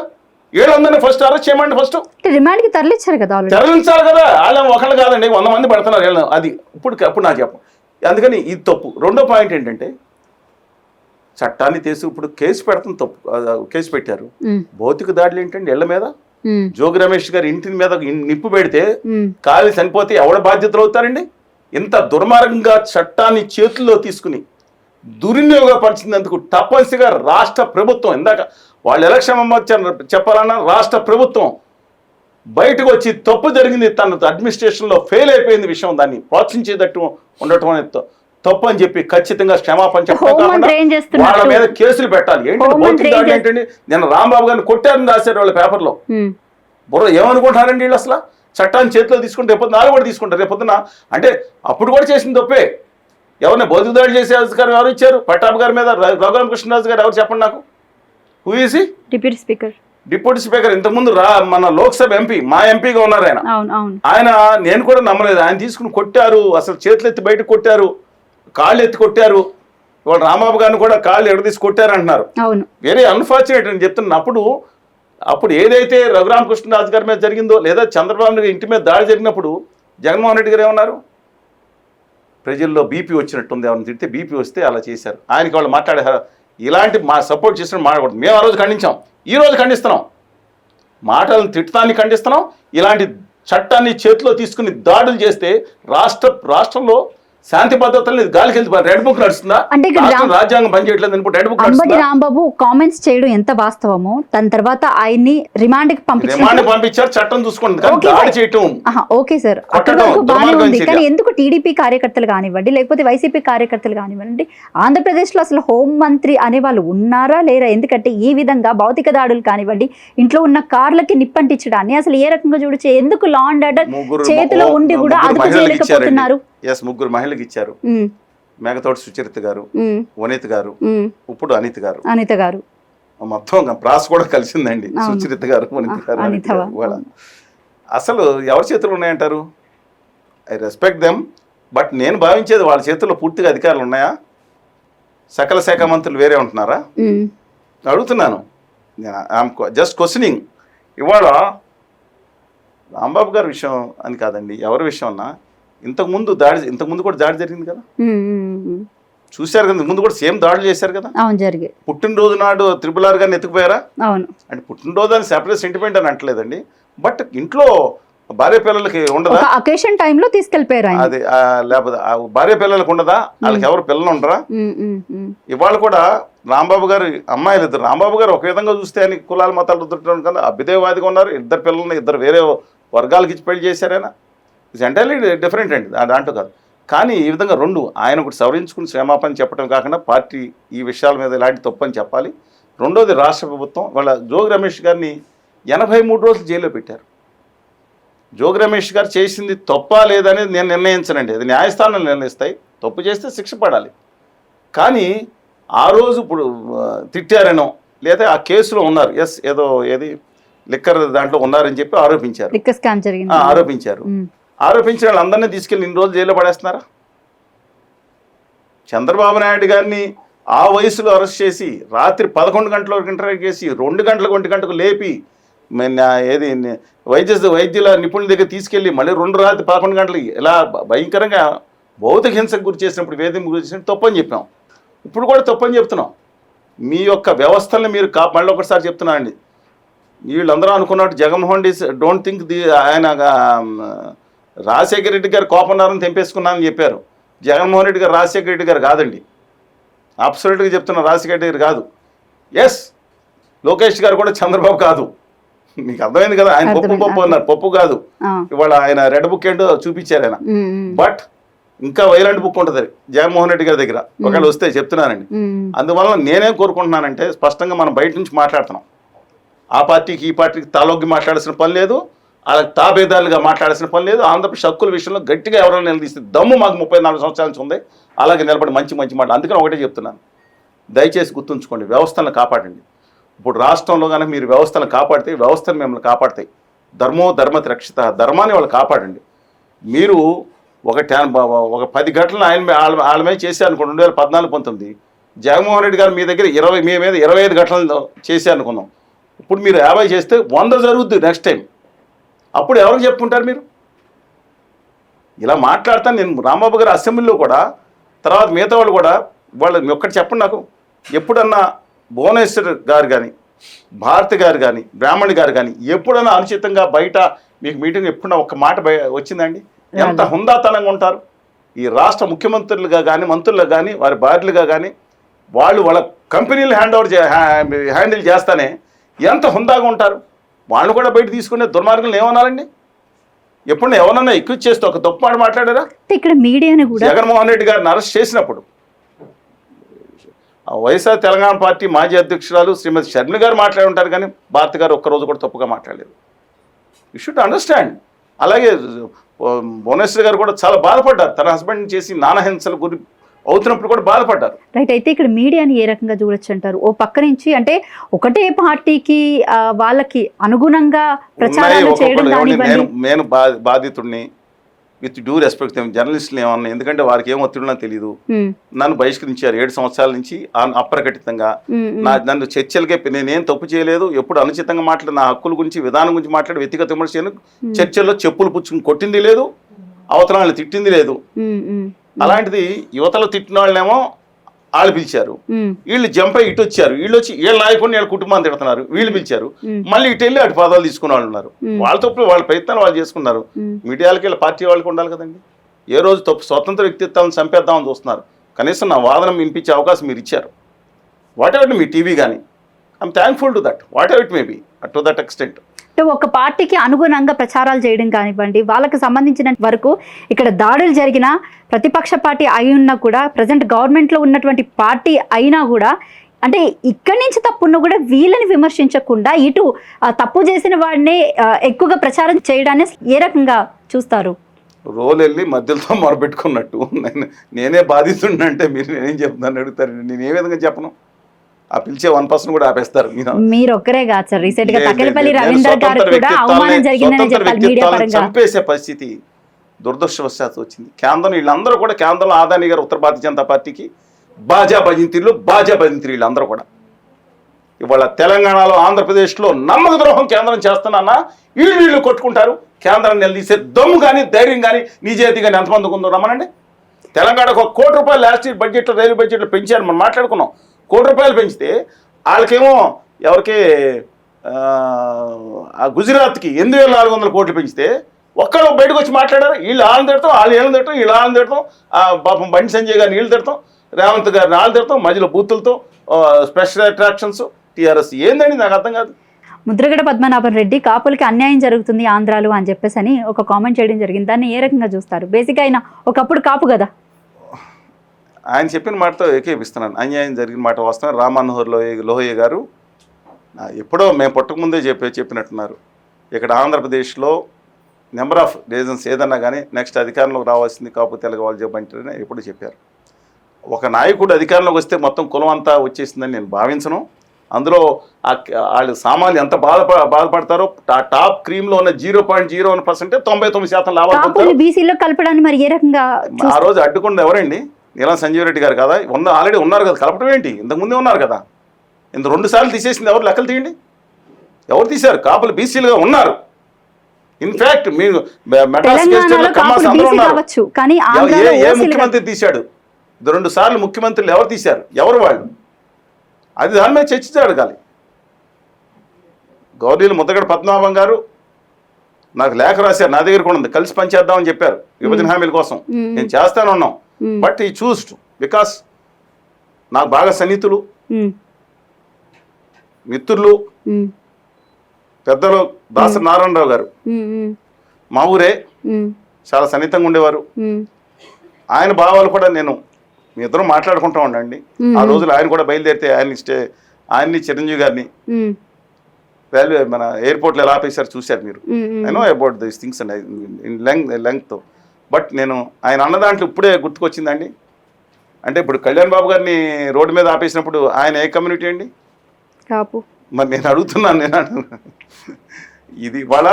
వీళ్ళందరినీ ఫస్ట్ అరెస్ట్ చేయమండి. ఫస్ట్ రిమాండ్కి తరలించారు కదా, తరలించాలి కదా. వాళ్ళ ఒకళ్ళు కాదండి, 100 మంది పడుతున్నారు వీళ్ళని. అది ఇప్పుడు నాకు చెప్పం. అందుకని ఇది తప్పు. రెండో పాయింట్ ఏంటంటే చట్టాన్ని తీసి ఇప్పుడు కేసు పెడతాం తప్పు. కేసు పెట్టారు. భౌతిక దాడులు ఏంటండి ఇళ్ల మీద? జోగి రమేష్ గారి ఇంటి మీద నిప్పు పెడితే కాలి చనిపోతే ఎవడ బాధ్యతలు అవుతారండి? ఇంత దుర్మార్గంగా చట్టాన్ని చేతుల్లో తీసుకుని దుర్వినియోగపరిచినందుకు తప్పనిసరిగా రాష్ట్ర ప్రభుత్వం, ఇందాక వాళ్ళు ఎలక్షన్ చెప్పాలన్నా రాష్ట్ర ప్రభుత్వం బయటకు వచ్చి తప్పు జరిగింది, తన అడ్మినిస్ట్రేషన్లో ఫెయిల్ అయిపోయింది విషయం, దాన్ని ప్రోత్సహించేటట్టు ఉండటం అనేది తప్పు అని చెప్పి ఖచ్చితంగా క్షమాపణ చెప్పడం కాకుండా వాళ్ళ మీద కేసులు పెట్టాలి. ఏంటంటే భౌతిక దాడులు ఏంటండి? నేను రాంబాబు గారిని కొట్టారని రాశారు వాళ్ళ పేపర్లో. బుర్ర ఏమనుకుంటున్నారండి వీళ్ళు? అసలు చట్టాన్ని చేతిలో తీసుకుంటే రేపొద్దు నాలుగు కూడా తీసుకుంటారు. రేపొద్దున అంటే అప్పుడు కూడా చేసిన తప్పే. ఎవరిని భౌతిక దాడి చేసే అధికారం ఎవరు ఇచ్చారు? పట్టాభి గారి మీద రఘురామకృష్ణరాజు గారు ఎవరు చెప్పండి నాకు. Who is he? Deputy speaker. ఇంతకుముందు మన లోక్సభ ఎంపీ, మా ఎంపీగా ఉన్నారు ఆయన. ఆయన నేను కూడా నమ్మలేదు. ఆయన తీసుకుని కొట్టారు, అసలు చేతులు ఎత్తి బయటకు కొట్టారు, కాళ్ళు ఎత్తి కొట్టారు. ఇవాళ రాంబాబు గారిని కూడా కాళ్ళు ఎడదీసి కొట్టారు అంటున్నారు. వెరీ అన్ఫార్చునేట్ అని చెప్తున్నప్పుడు. అప్పుడు ఏదైతే రఘురామకృష్ణరాజు గారి మీద జరిగిందో, లేదా చంద్రబాబు నాయుడు ఇంటి మీద దాడి జరిగినప్పుడు జగన్మోహన్ రెడ్డి గారు ఏమన్నారు? ప్రజల్లో బీపీ వచ్చినట్టుంది, ఎవరిని తిడితే బీపీ వస్తే అలా చేశారు. ఆయనకి వాళ్ళు మాట్లాడారు. ఇలాంటి మా సపోర్ట్ చేసిన మాట్లాడకూడదు. మేము ఆ రోజు ఖండించాం, ఈ రోజు ఖండిస్తున్నాం. మాటలను తిట్టడాన్ని ఖండిస్తున్నాం. ఇలాంటి చట్టాన్ని చేతిలో తీసుకుని దాడులు చేస్తే రాష్ట్రంలో శాంతి భద్రతలు గాలికి వెళ్తే రెడ్ బుక్ నడుస్తుందా? అంటే రాజ్యాంగం పనిచేయట్లేదు. Red book Ambati Rambabu comments చేయడం ఎంత వాస్తవమో, దాని తర్వాత ఆయన్ని రిమాండ్కి పంపించారు. చట్టం చూసుకోండి. దాడి చేయటం ఓకే సార్, అక్కడ వరకు బాగానే ఉంది. కానీ ఎందుకు టీడీపీ కార్యకర్తలు కానివ్వండి, లేకపోతే వైసీపీ కార్యకర్తలు కానివ్వండి, ఆంధ్రప్రదేశ్లో అసలు హోం మంత్రి అనే వాళ్ళు ఉన్నారా లేరా? ఎందుకంటే ఈ విధంగా భౌతిక దాడులు కానివ్వండి, ఇంట్లో ఉన్న కార్లకి నిప్పంటించడాన్ని అసలు ఏ రకంగా చూడొచ్చు? ఎందుకు లా అండ్ ఆర్డర్ చేతిలో ఉండి కూడా అదుపు చేయలేకపోతున్నారు? ముగ్గురు మహిళలకు ఇచ్చారు. మేఘతోటి సుచరిత గారు, వనిత గారు, ఇప్పుడు అనిత గారు. మొత్తం ప్రాస్ కూడా కలిసిందండి. సుచరిత గారు, వనిత గారు. అసలు ఎవరి చేతులు ఉన్నాయంటారు? I respect them. బట్ నేను భావించేది వాళ్ళ చేతుల్లో పూర్తిగా అధికారులు ఉన్నాయా? సకల శాఖ మంత్రులు వేరే ఉంటున్నారా? అడుగుతున్నాను. Just questioning. ఇవాళ రాంబాబు గారి విషయం అని కాదండి, ఎవరి విషయం అన్నా ఇంతకుముందు కూడా దాడి జరిగింది కదా, చూశారు కదా. ముందు కూడా సేమ్ దాడులు చేశారు కదా. పుట్టినరోజు నాడు RRR గారిని ఎత్తుకుపోయారా? అంటే పుట్టినరోజు అని సెపరేట్ సెంటిమెంట్ అని అంటలేదండి. బట్ ఇంట్లో భార్య పిల్లలకి ఉండదా? అకేషన్ టైంలో తీసుకెళ్ళిపోయారు. అదే లేకపోతే భార్య పిల్లలకు ఉండదా? వాళ్ళకి ఎవరు పిల్లలు ఉండరా? ఇవాళ కూడా రాంబాబు గారు అమ్మాయిలు ఇద్దరు. రాంబాబు గారు ఒక విధంగా చూస్తే ఆయన కులాల మతాలు రుద్దడం కన్నా అభ్యుదయవాదిగా ఉన్నారు. ఇద్దరు పిల్లల్ని ఇద్దరు వేరే వర్గాలకి ఇచ్చి పెళ్లి చేశారైనా. ఇట్స్ ఎంటైర్లీ డిఫరెంట్ అండి, దాంట్లో కాదు. కానీ ఈ విధంగా ఆయన ఒకటి సవరించుకుని క్షమాపణ చెప్పడం కాకుండా పార్టీ ఈ విషయాల మీద ఇలాంటి తప్పని చెప్పాలి. రెండోది రాష్ట్ర ప్రభుత్వం వాళ్ళ జోగి రమేష్ గారిని 83 రోజులు జైల్లో పెట్టారు. జోగి రమేష్ గారు చేసింది తప్పా లేదనేది నేను నిర్ణయించనండి, అది న్యాయస్థానాలు నిర్ణయిస్తాయి. తప్పు చేస్తే శిక్ష పడాలి. కానీ ఆ రోజు ఇప్పుడు తిట్టారనో లేదా ఆ కేసులో ఉన్నారు, ఏది లిక్కర్ దాంట్లో ఉన్నారని చెప్పి ఆరోపించారు. ఆరోపించిన వాళ్ళందరినీ తీసుకెళ్ళి ఇన్ని రోజులు జైల్లో పడేస్తున్నారా? చంద్రబాబు నాయుడు గారిని ఆ వయసులో అరెస్ట్ చేసి రాత్రి 11 గంటల వరకు ఇంటర్వ్యూ చేసి 2 గంటలకు 1 గంటకు లేపి వైద్యుల నిపుణుల దగ్గర తీసుకెళ్ళి మళ్ళీ 2 రాత్రి 11 గంటలకి ఇలా భయంకరంగా భౌతిక హింసకు గురి చేసినప్పుడు, వేధింపు గురి చేసినప్పుడు తప్పని చెప్పాం. ఇప్పుడు కూడా తప్పని చెప్తున్నాం. మీ యొక్క వ్యవస్థల్ని మీరు మళ్ళీ ఒకసారి చెప్తున్నానండి. వీళ్ళందరూ అనుకున్నట్టు జగన్మోహన్ రెడ్డి డోంట్ థింక్ ఆయన రాజశేఖర రెడ్డి గారు కోపన్నారని తెంపేసుకున్నానని చెప్పారు. జగన్మోహన్ రెడ్డి గారు రాజశేఖర రెడ్డి గారు కాదండి. అబ్సల్యూట్గా చెప్తున్నా, రాజశేఖర రెడ్డి గారు కాదు. ఎస్, లోకేష్ గారు కూడా చంద్రబాబు కాదు. మీకు అర్థమైంది కదా. ఆయన పప్పు అన్నారు, పప్పు కాదు. ఇవాళ ఆయన రెడ్ బుక్ ఏంటో చూపించారు ఆయన. బట్ ఇంకా వైలెంట్ బుక్ ఉంటుంది జగన్మోహన్ రెడ్డి గారి దగ్గర ఒకవేళ వస్తే చెప్తున్నానండి. అందువల్ల నేనేం కోరుకుంటున్నానంటే స్పష్టంగా మనం బయట నుంచి మాట్లాడుతున్నాం. ఆ పార్టీకి ఈ పార్టీకి తాలొగ్గి మాట్లాడాల్సిన పని లేదు, వాళ్ళకి తాబేదారులుగా మాట్లాడాల్సిన పని లేదు. ఆంధ్రప్రదేశ్ హక్కుల విషయంలో గట్టిగా ఎవరైనా నిలదీస్తే దమ్ము మాకు 34 సంవత్సరాల నుంచి ఉంది. అలాగే నిలబడి మంచి మాట. అందుకని ఒకటే చెప్తున్నాను, దయచేసి గుర్తుంచుకోండి, వ్యవస్థలను కాపాడండి. ఇప్పుడు రాష్ట్రంలో కనుక మీరు వ్యవస్థలను కాపాడితే వ్యవస్థలు మిమ్మల్ని కాపాడతాయి. ధర్మో ధర్మతి రక్షిత, ధర్మాన్ని వాళ్ళు కాపాడండి. మీరు ఒక 10 ఘటనలు వాళ్ళ మీద చేశారు అనుకోండి. 2014-19 జగన్మోహన్ రెడ్డి గారు మీ దగ్గర 20 మీ మీద 25 ఘటనలు చేశారు అనుకున్నాం. ఇప్పుడు మీరు 50 చేస్తే 100 జరుగుద్ది నెక్స్ట్ టైం. అప్పుడు ఎవరికి చెప్పుకుంటారు మీరు? ఇలా మాట్లాడతాను నేను. రాంబాబు గారు అసెంబ్లీలో కూడా, తర్వాత మిగతా వాళ్ళు కూడా, వాళ్ళు ఒక్కటి చెప్పండి నాకు, ఎప్పుడన్నా భువనేశ్వర్ గారు కానీ, భారతి గారు కానీ, బ్రాహ్మణి గారు కానీ ఎప్పుడన్నా అనుచితంగా బయట మీకు మీటింగ్ ఎప్పుడన్నా ఒక మాట వచ్చిందండి? ఎంత హుందాతనంగా ఉంటారు ఈ రాష్ట్ర ముఖ్యమంత్రులుగా కానీ, మంత్రులుగా కానీ, వారి భార్యలుగా కానీ, వాళ్ళ కంపెనీలు హ్యాండిల్ చేస్తానే ఎంత హుందాగా ఉంటారు. వాళ్ళు కూడా బయట తీసుకునే దుర్మార్గులు ఏమన్నారండి? ఎప్పుడన్నా ఎవరన్నా ఎక్కువ చేస్తే ఒక తప్పు మాట మాట్లాడారా? ఇక్కడ మీడియాని కూడా జగన్మోహన్ రెడ్డి గారిని అరెస్ట్ చేసినప్పుడు వైఎస్ఆర్ తెలంగాణ పార్టీ మాజీ అధ్యక్షురాలు శ్రీమతి షర్మిల గారు మాట్లాడి ఉంటారు, కానీ భారతి గారు ఒక్కరోజు కూడా తప్పుగా మాట్లాడలేదు. You should understand. అలాగే భువనేశ్వర్ గారు కూడా చాలా బాధపడ్డారు, తన హస్బెండ్ చేసి నానహింసలు గురి అవుతున్నప్పుడు కూడా బాధపడ్డారు. రైట్. అయితే ఇక్కడ మీడియాని ఏ రకంగా చూడొచ్చు అంటారు? ఓ పక్క నుంచి అంటే ఒకటే పార్టీకి వాళ్ళకి అనుగుణంగా ప్రచారాలు చేయడం, నేను బాధితుడిని విత్ డ్యూ రెస్పెక్ట్ జర్నలిస్టులు ఏమన్నా, ఎందుకంటే వారికి ఏం ఒత్తిడిలో తెలియదు. నన్ను బహిష్కరించారు 7 సంవత్సరాల నుంచి అప్రకటితంగా. నన్ను చర్చలకే, నేనేం తప్పు చేయలేదు, ఎప్పుడు అనుచితంగా మాట్లాడి నా హక్కుల గురించి విధానం గురించి మాట్లాడి వ్యక్తిగత విమర్శ చర్చల్లో చెప్పులు పుచ్చుకుని కొట్టింది లేదు, అవతల వాళ్ళని తిట్టింది లేదు. అలాంటిది యువతలో తిట్టిన వాళ్ళేమో వాళ్ళు పిలిచారు, వీళ్ళు జంపై ఇటు వచ్చారు, వీళ్ళు వచ్చి వీళ్ళ నాయకుడిని వీళ్ళ కుటుంబాన్ని తిడుతున్నారు, వీళ్ళు పిలిచారు, మళ్ళీ ఇటు వెళ్ళి అటు పదాలు తీసుకున్న వాళ్ళు ఉన్నారు. వాళ్ళతో వాళ్ళ ప్రయత్నాలు వాళ్ళు చేసుకున్నారు. మీడియాలకి వీళ్ళ పార్టీ వాళ్ళకి ఉండాలి కదండి. ఏ రోజు స్వతంత్ర వ్యక్తిత్వాన్ని చంపేద్దామని చూస్తున్నారు. కనీసం నా వాదన వినిపించే అవకాశం మీరు ఇచ్చారు. వాట్ ఎవర్ మీ టీవీ కానీ, I'm thankful to that, what ever it may B, to that extent. ఒక పార్టీకి అనుగుణంగా ప్రచారాలు చేయడం కానివ్వండి, వాళ్ళకి సంబంధించిన వరకు ఇక్కడ దాడులు జరిగిన ప్రతిపక్ష పార్టీ అయి ఉన్నా కూడా, ప్రజెంట్ గవర్నమెంట్లో ఉన్నటువంటి పార్టీ అయినా కూడా, అంటే ఇక్కడి నుంచి తప్పున్నా కూడా వీళ్ళని విమర్శించకుండా ఇటు తప్పు చేసిన వాడిని ఎక్కువగా ప్రచారం చేయడాన్ని ఏ రకంగా చూస్తారు? రోల్ వెళ్ళి మధ్యలో మొరపెట్టుకున్నట్టు నేనే బాధిస్తుండే మీరు నేనేం చెప్తాను అడుగుతారు. నేను ఏ విధంగా చెప్పను? ఆ పిలిచే 1% కూడా ఆపేస్తారు. మీరు ఒక్కరే కాదు సార్, రీసెంట్ గా తక్కెలపల్లి రవీంద్ర గారు కూడా అవమానం జరిగిందని చెప్పాలి మీడియా పరంగా. చంపేసే పరిస్థితి దురదృష్టవశాత్తు వచ్చింది. కేంద్రం వీళ్ళందరూ కూడా, కేంద్రంలో ఆదాని గారు ఉత్తర భారతీయ జనతా పార్టీకి బాజా భజింత్రీలు వీళ్ళందరూ కూడా ఇవాళ తెలంగాణలో, ఆంధ్రప్రదేశ్లో నమ్మక ద్రోహం కేంద్రం చేస్తున్నా వీళ్ళు కొట్టుకుంటారు. కేంద్రాన్ని నిలదీసే దమ్ము కానీ, ధైర్యం కానీ, నిజాయితీ కానీ ఎంతమందికి ఉందో రమ్మనండి. తెలంగాణకు 1 కోటి రూపాయలు లాస్ట్ ఇయర్ బడ్జెట్లో, రైల్వే బడ్జెట్లో పెంచారు. మనం మాట్లాడుకున్నాం. 1 కోటి రూపాయలు పెంచితే వాళ్ళకేమో ఎవరికి గుజరాత్కి 8,400 కోట్లు పెంచితే ఒక్కళ్ళు బయటకు వచ్చి మాట్లాడారు. వీళ్ళు వాళ్ళని తిడతాం, వాళ్ళు వీళ్ళని తిడతాం, వీళ్ళు వాళ్ళని తిడతాం, పాపం బండి సంజయ్ గారిని వీళ్ళు తిడతాం, రేవంత్ గారిని వాళ్ళు తిడతాం, మధ్యలో బూతులతో స్పెషల్ అట్రాక్షన్స్. టీఆర్ఎస్ ఏందండి నాకు అర్థం కాదు. ముద్రగడ పద్మనాభన్ రెడ్డి కాపులకి అన్యాయం జరుగుతుంది ఆంధ్రాలో అని చెప్పేసి ఒక కామెంట్ చేయడం జరిగింది. దాన్ని ఏ రకంగా చూస్తారు? బేసిక్గా ఆయన ఒకప్పుడు కాపు కదా. ఆయన చెప్పిన మాటతో ఏకీపిస్తున్నాను. అన్యాయం జరిగిన మాట వాస్తవం. రామ్ మనోహర్ లోహియ గారు ఎప్పుడో మేము పుట్టకముందే చెప్పినట్టున్నారు. ఇక్కడ ఆంధ్రప్రదేశ్లో నెంబర్ ఆఫ్ రీజన్స్ ఏదన్నా కానీ నెక్స్ట్ అధికారంలోకి రావాల్సింది కాపు తెలగ వాళ్ళు చెప్పంటారని ఎప్పుడు చెప్పారు. ఒక నాయకుడు అధికారంలోకి వస్తే మొత్తం కులం అంతా వచ్చేసిందని నేను భావించను. అందులో వాళ్ళు సామాన్లు ఎంత బాధపడతారో, టాప్ క్రీమ్లో ఉన్న 0.01% 99% లాభాలు కలపడానికి మరి ఏ రకంగా ఆ రోజు అడ్డుకుండా ఎవరండి? నీలం సంజీవ్ రెడ్డి గారు కదా. ఆల్రెడీ ఉన్నారు కదా, కలపడం ఏంటి? ఇంతకుముందే ఉన్నారు కదా. 2 సార్లు తీసేసింది ఎవరు? లెక్కలు తీయండి. ఎవరు తీశారు? కాపులు బీసీలుగా ఉన్నారు. ఇన్ఫాక్ట్ మీరు మెడ్రాస్ ఏ ముఖ్యమంత్రి తీశాడు? 2 సార్లు ముఖ్యమంత్రులు ఎవరు తీశారు? ఎవరు వాళ్ళు? అది దాని మీద చర్చ జరగాలి. గౌరీలు ముద్రగడ పద్మనాభం గారు నాకు లేఖ రాశారు, నా దగ్గర కూడా ఉంది, కలిసి పనిచేద్దామని చెప్పారు విభజన హామీల కోసం. నేను చేస్తాను ఉన్నాం. బట్ ఈ చూస్డ్ బికాస్ నాకు బాగా సన్నిహితులు, మిత్రులు, పెద్దలు. దాసరి నారాయణరావు గారు మా ఊరే, చాలా సన్నిహితంగా ఉండేవారు. ఆయన భావాలు కూడా నేను మీ ఇద్దరం మాట్లాడుకుంటా ఉండండి. ఆ రోజులు ఆయన కూడా బయలుదేరితే ఆయన్ని చిరంజీవి గారిని మన ఎయిర్పోర్ట్లో ఎలా ఆపేశారు చూశారు మీరు. I know about these things and in length. But నేను ఆయన అన్న దాంట్లో ఇప్పుడే గుర్తుకొచ్చిందండి. అంటే ఇప్పుడు కళ్యాణ్ బాబు గారిని రోడ్డు మీద ఆపేసినప్పుడు ఆయన ఏ కమ్యూనిటీ అండి? కాపు. మరి నేను అడుగుతున్నాను, ఇది వాళ్ళ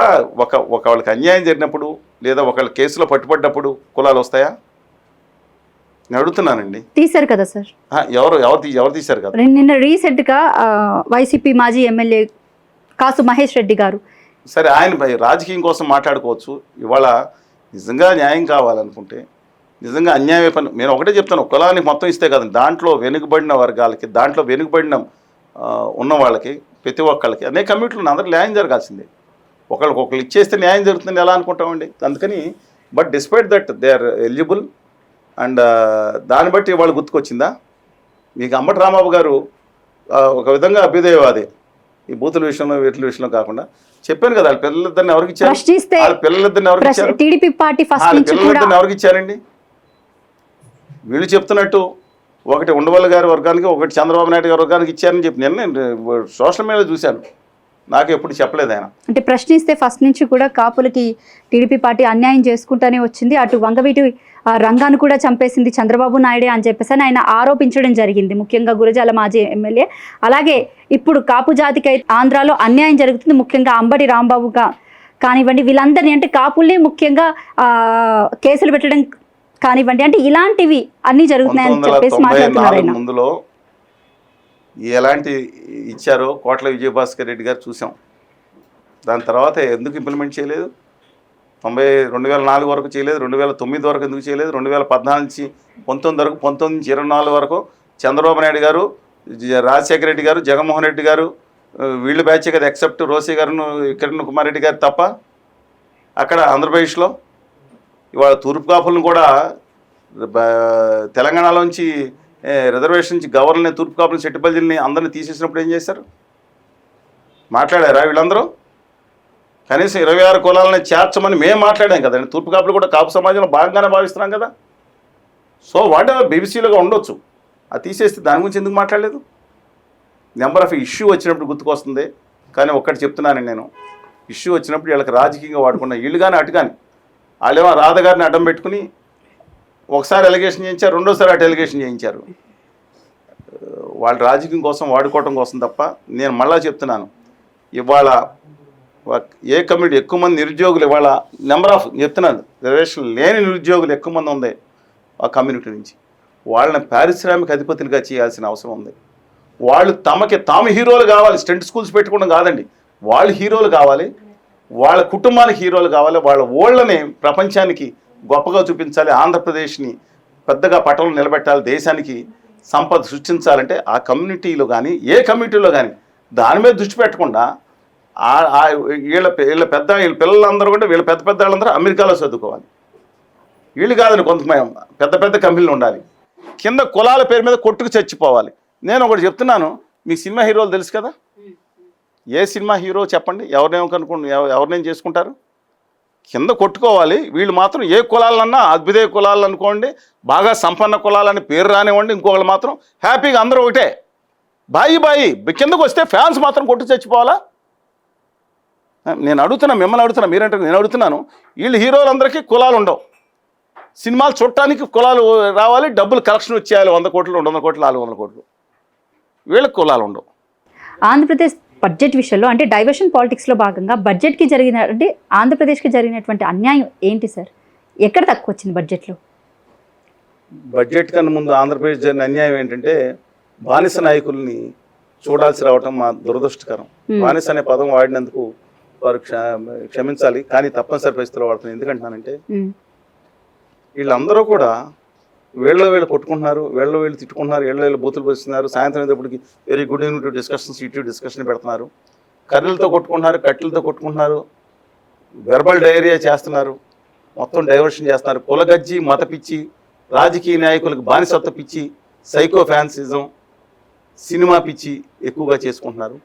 ఒకళ్ళకి అన్యాయం జరిగినప్పుడు లేదా ఒకళ్ళ కేసులో పట్టుబడ్డప్పుడు కులాలు వస్తాయా? నేను అడుగుతున్నానండి. తీశారు కదా సార్. ఎవరు తీశారు కదా? నిన్న రీసెంట్ గా వైసీపీ మాజీ ఎమ్మెల్యే కాసు మహేష్ రెడ్డి గారు. సరే, ఆయన రాజకీయం కోసం మాట్లాడుకోవచ్చు. ఇవాళ నిజంగా న్యాయం కావాలనుకుంటే, నిజంగా అన్యాయ పని నేను ఒకటే చెప్తాను, కులానికి మొత్తం ఇస్తే కదండి, దాంట్లో వెనుకబడిన వర్గాలకి, దాంట్లో వెనుకబడిన ఉన్న వాళ్ళకి, ప్రతి ఒక్కళ్ళకి అనేక కమ్యూనిటీలు అందరూ న్యాయం జరగాల్సిందే. ఒకళ్ళు ఇచ్చేస్తే న్యాయం జరుగుతుందని ఎలా అనుకుంటామండి? అందుకని but despite that they are eligible and దాన్ని బట్టి వాళ్ళు గుర్తుకొచ్చిందా మీకు? అంబటి రాంబాబు గారు ఒక విధంగా అభ్యుదయవాదే, ఈ బూతుల విషయంలో వీటి విషయంలో కాకుండా. చెప్పాను కదా, వాళ్ళ పిల్లలిద్దరిని ఎవరికి ఇచ్చారు? వాళ్ళ పిల్లలిద్దరిని ఎవరికి ఇచ్చారు? టీడీపీ పార్టీ ఫస్ట్ నుంచి పిల్లలిద్దరిని ఎవరికి ఇచ్చారండి? వీళ్ళు చెప్తున్నట్టు ఒకటి ఉండవల్లి గారి వర్గానికి, ఒకటి చంద్రబాబు నాయుడు గారి వర్గానికి ఇచ్చారని చెప్పి నేను సోషల్ మీడియాలో చూశాను. నాకు ఎప్పుడు చెప్పలేదు ఆయన. అంటే ప్రశ్నిస్తే ఫస్ట్ నుంచి కూడా కాపులకి టీడీపీ పార్టీ అన్యాయం చేసుకుంటానే వచ్చింది. అటు వంగవీటి రంగాన్ని కూడా చంపేసింది చంద్రబాబు నాయుడే అని చెప్పేసి ఆయన ఆరోపించడం జరిగింది, ముఖ్యంగా గురజాల మాజీ ఎమ్మెల్యే. అలాగే ఇప్పుడు కాపు జాతికి ఆంధ్రాలో అన్యాయం జరుగుతుంది, ముఖ్యంగా అంబటి రాంబాబుగా కానివ్వండి, వీళ్ళందరినీ అంటే కాపుల్ని ముఖ్యంగా కేసులు పెట్టడం కానివ్వండి, అంటే ఇలాంటివి అన్నీ జరుగుతున్నాయని చెప్పేసి మాట్లాడుతున్నారు ఆయన. ముందులో ఎలాంటి ఇచ్చారో కోట్ల విజయభాస్కర్ రెడ్డి గారు చూసాం. దాని తర్వాత ఎందుకు ఇంప్లిమెంట్ చేయలేదు? 2004 వరకు చేయలేదు, 2009 వరకు ఎందుకు చేయలేదు, 2014 నుంచి 19 వరకు, 19 నుంచి 24 వరకు చంద్రబాబు నాయుడు గారు, రాజశేఖర రెడ్డి గారు, జగన్మోహన్ రెడ్డి గారు వీళ్ళు బ్యాచే కదా, ఎక్సెప్ట్ రోసే గారు, కిరణ్ కుమార్ రెడ్డి గారు తప్ప. అక్కడ ఆంధ్రప్రదేశ్లో ఇవాళ తూర్పు కాపులను కూడా తెలంగాణలోంచి రిజర్వేషన్ నుంచి గవర్నర్ని, తూర్పు కాపులను, సెట్టిపల్లిని అందరినీ తీసేసినప్పుడు ఏం చేశారు? మాట్లాడారా వీళ్ళందరూ? కనీసం 26 కులాలని చేర్చమని మేము మాట్లాడాం కదండి. తూర్పు కాపులు కూడా కాపు సమాజంలో భాగంగానే భావిస్తున్నాం కదా. సో వాట్ ఎవర్ బీబీసీలుగా ఉండొచ్చు, అది తీసేస్తే దాని గురించి ఎందుకు మాట్లాడలేదు? నెంబర్ ఆఫ్ ఇష్యూ వచ్చినప్పుడు గుర్తుకొస్తుంది. కానీ ఒక్కటి చెప్తున్నానండి నేను, ఇష్యూ వచ్చినప్పుడు వీళ్ళకి రాజకీయంగా వాడుకున్న వీళ్ళు కానీ అటు కానీ వాళ్ళేమో రాధ గారిని అడ్డం పెట్టుకుని ఒకసారి ఎలిగేషన్ చేయించారు, రెండోసారి అటు ఎలిగేషన్ చేయించారు. వాళ్ళ రాజకీయం కోసం వాడుకోవటం కోసం తప్ప. నేను మళ్ళా చెప్తున్నాను, ఇవాళ ఏ కమ్యూనిటీ ఎక్కువ మంది నిరుద్యోగులు, ఇవాళ నెంబర్ ఆఫ్ చెప్తున్నాను, రిజర్వేషన్ లేని నిరుద్యోగులు ఎక్కువ మంది ఉంది ఆ కమ్యూనిటీ నుంచి. వాళ్ళని పారిశ్రామిక అధిపతులుగా చేయాల్సిన అవసరం ఉంది. వాళ్ళు తాము హీరోలు కావాలి, స్టెంట్ స్కూల్స్ పెట్టుకోవడం కాదండి, వాళ్ళు హీరోలు కావాలి, వాళ్ళ కుటుంబానికి హీరోలు కావాలి, వాళ్ళ ఓళ్ళని ప్రపంచానికి గొప్పగా చూపించాలి, ఆంధ్రప్రదేశ్ని పెద్దగా పట్టణంలో నిలబెట్టాలి, దేశానికి సంపద సృష్టించాలంటే ఆ కమ్యూనిటీలో కానీ ఏ కమ్యూనిటీలో కానీ దాని మీద దృష్టి పెట్టకుండా వీళ్ళ పిల్లలందరూ కూడా వీళ్ళ పెద్ద వాళ్ళందరూ అమెరికాలో చదువుకోవాలి. వీళ్ళు కాదని కొంతమంది పెద్ద కంపెనీలు ఉండాలి, కింద కులాల పేరు మీద కొట్టుకు చచ్చిపోవాలి. నేను ఒకటి చెప్తున్నాను, మీ సినిమా హీరోలు తెలుసు కదా, ఏ సినిమా హీరో చెప్పండి, ఎవరినేం చేసుకుంటారు? కింద కొట్టుకోవాలి. వీళ్ళు మాత్రం ఏ కులాలన్నా అభ్యుదయ కులాలు అనుకోండి, బాగా సంపన్న కులాలని పేరు రానివ్వండి, ఇంకొకళ్ళు మాత్రం హ్యాపీగా అందరూ ఒకటే బాయి కిందకు వస్తే ఫ్యాన్స్ మాత్రం కొట్టు చచ్చిపోవాలా? నేను అడుగుతున్నా, మిమ్మల్ని అడుగుతున్నా, మీరంటే నేను అడుగుతున్నాను. వీళ్ళు హీరోలందరికీ కులాలు ఉండవు, సినిమాలు చూడటానికి కులాలు రావాలి, డబ్బులు కలెక్షన్ వచ్చేయాలి, 100 కోట్లు 200 కోట్లు 400 కోట్లు, వీళ్ళకి కులాలు ఉండవు. ఆంధ్రప్రదేశ్ బడ్జెట్ విషయంలో అంటే డైవర్షన్ పాలిటిక్స్లో భాగంగా బడ్జెట్కి జరిగిన అంటే ఆంధ్రప్రదేశ్కి జరిగినటువంటి అన్యాయం ఏంటి సార్? ఎక్కడ తక్కువ వచ్చింది బడ్జెట్లో? బడ్జెట్ కన్నా ముందు ఆంధ్రప్రదేశ్ జరిగిన అన్యాయం ఏంటంటే బానిస నాయకుల్ని చూడాల్సి రావటం మా దురదృష్టకరం. బానిస అనే పదం వాడినందుకు వారు క్షమించాలి, కానీ తప్పనిసరి పరిస్థితుల్లో వాడుతున్నాను. ఎందుకంటున్నానంటే వీళ్ళందరూ కూడా వీళ్ళు కొట్టుకుంటున్నారు, వీళ్ళు తిట్టుకుంటున్నారు, వీళ్ళు బూతులు పోస్తున్నారు, సాయంత్రం అయ్యేటప్పటికి very good unit discussions discussion పెడుతున్నారు, కర్రలతో కొట్టుకుంటున్నారు, కట్టెలతో కొట్టుకుంటున్నారు, వెర్బల్ డైరియా చేస్తున్నారు, మొత్తం డైవర్షన్ చేస్తున్నారు. కులగజ్జి, మత పిచ్చి, రాజకీయ నాయకులకు బానిసత్వ పిచ్చి, సైకో ఫ్యాన్సిజం, సినిమా పిచ్చి ఎక్కువగా చేసుకుంటున్నారు.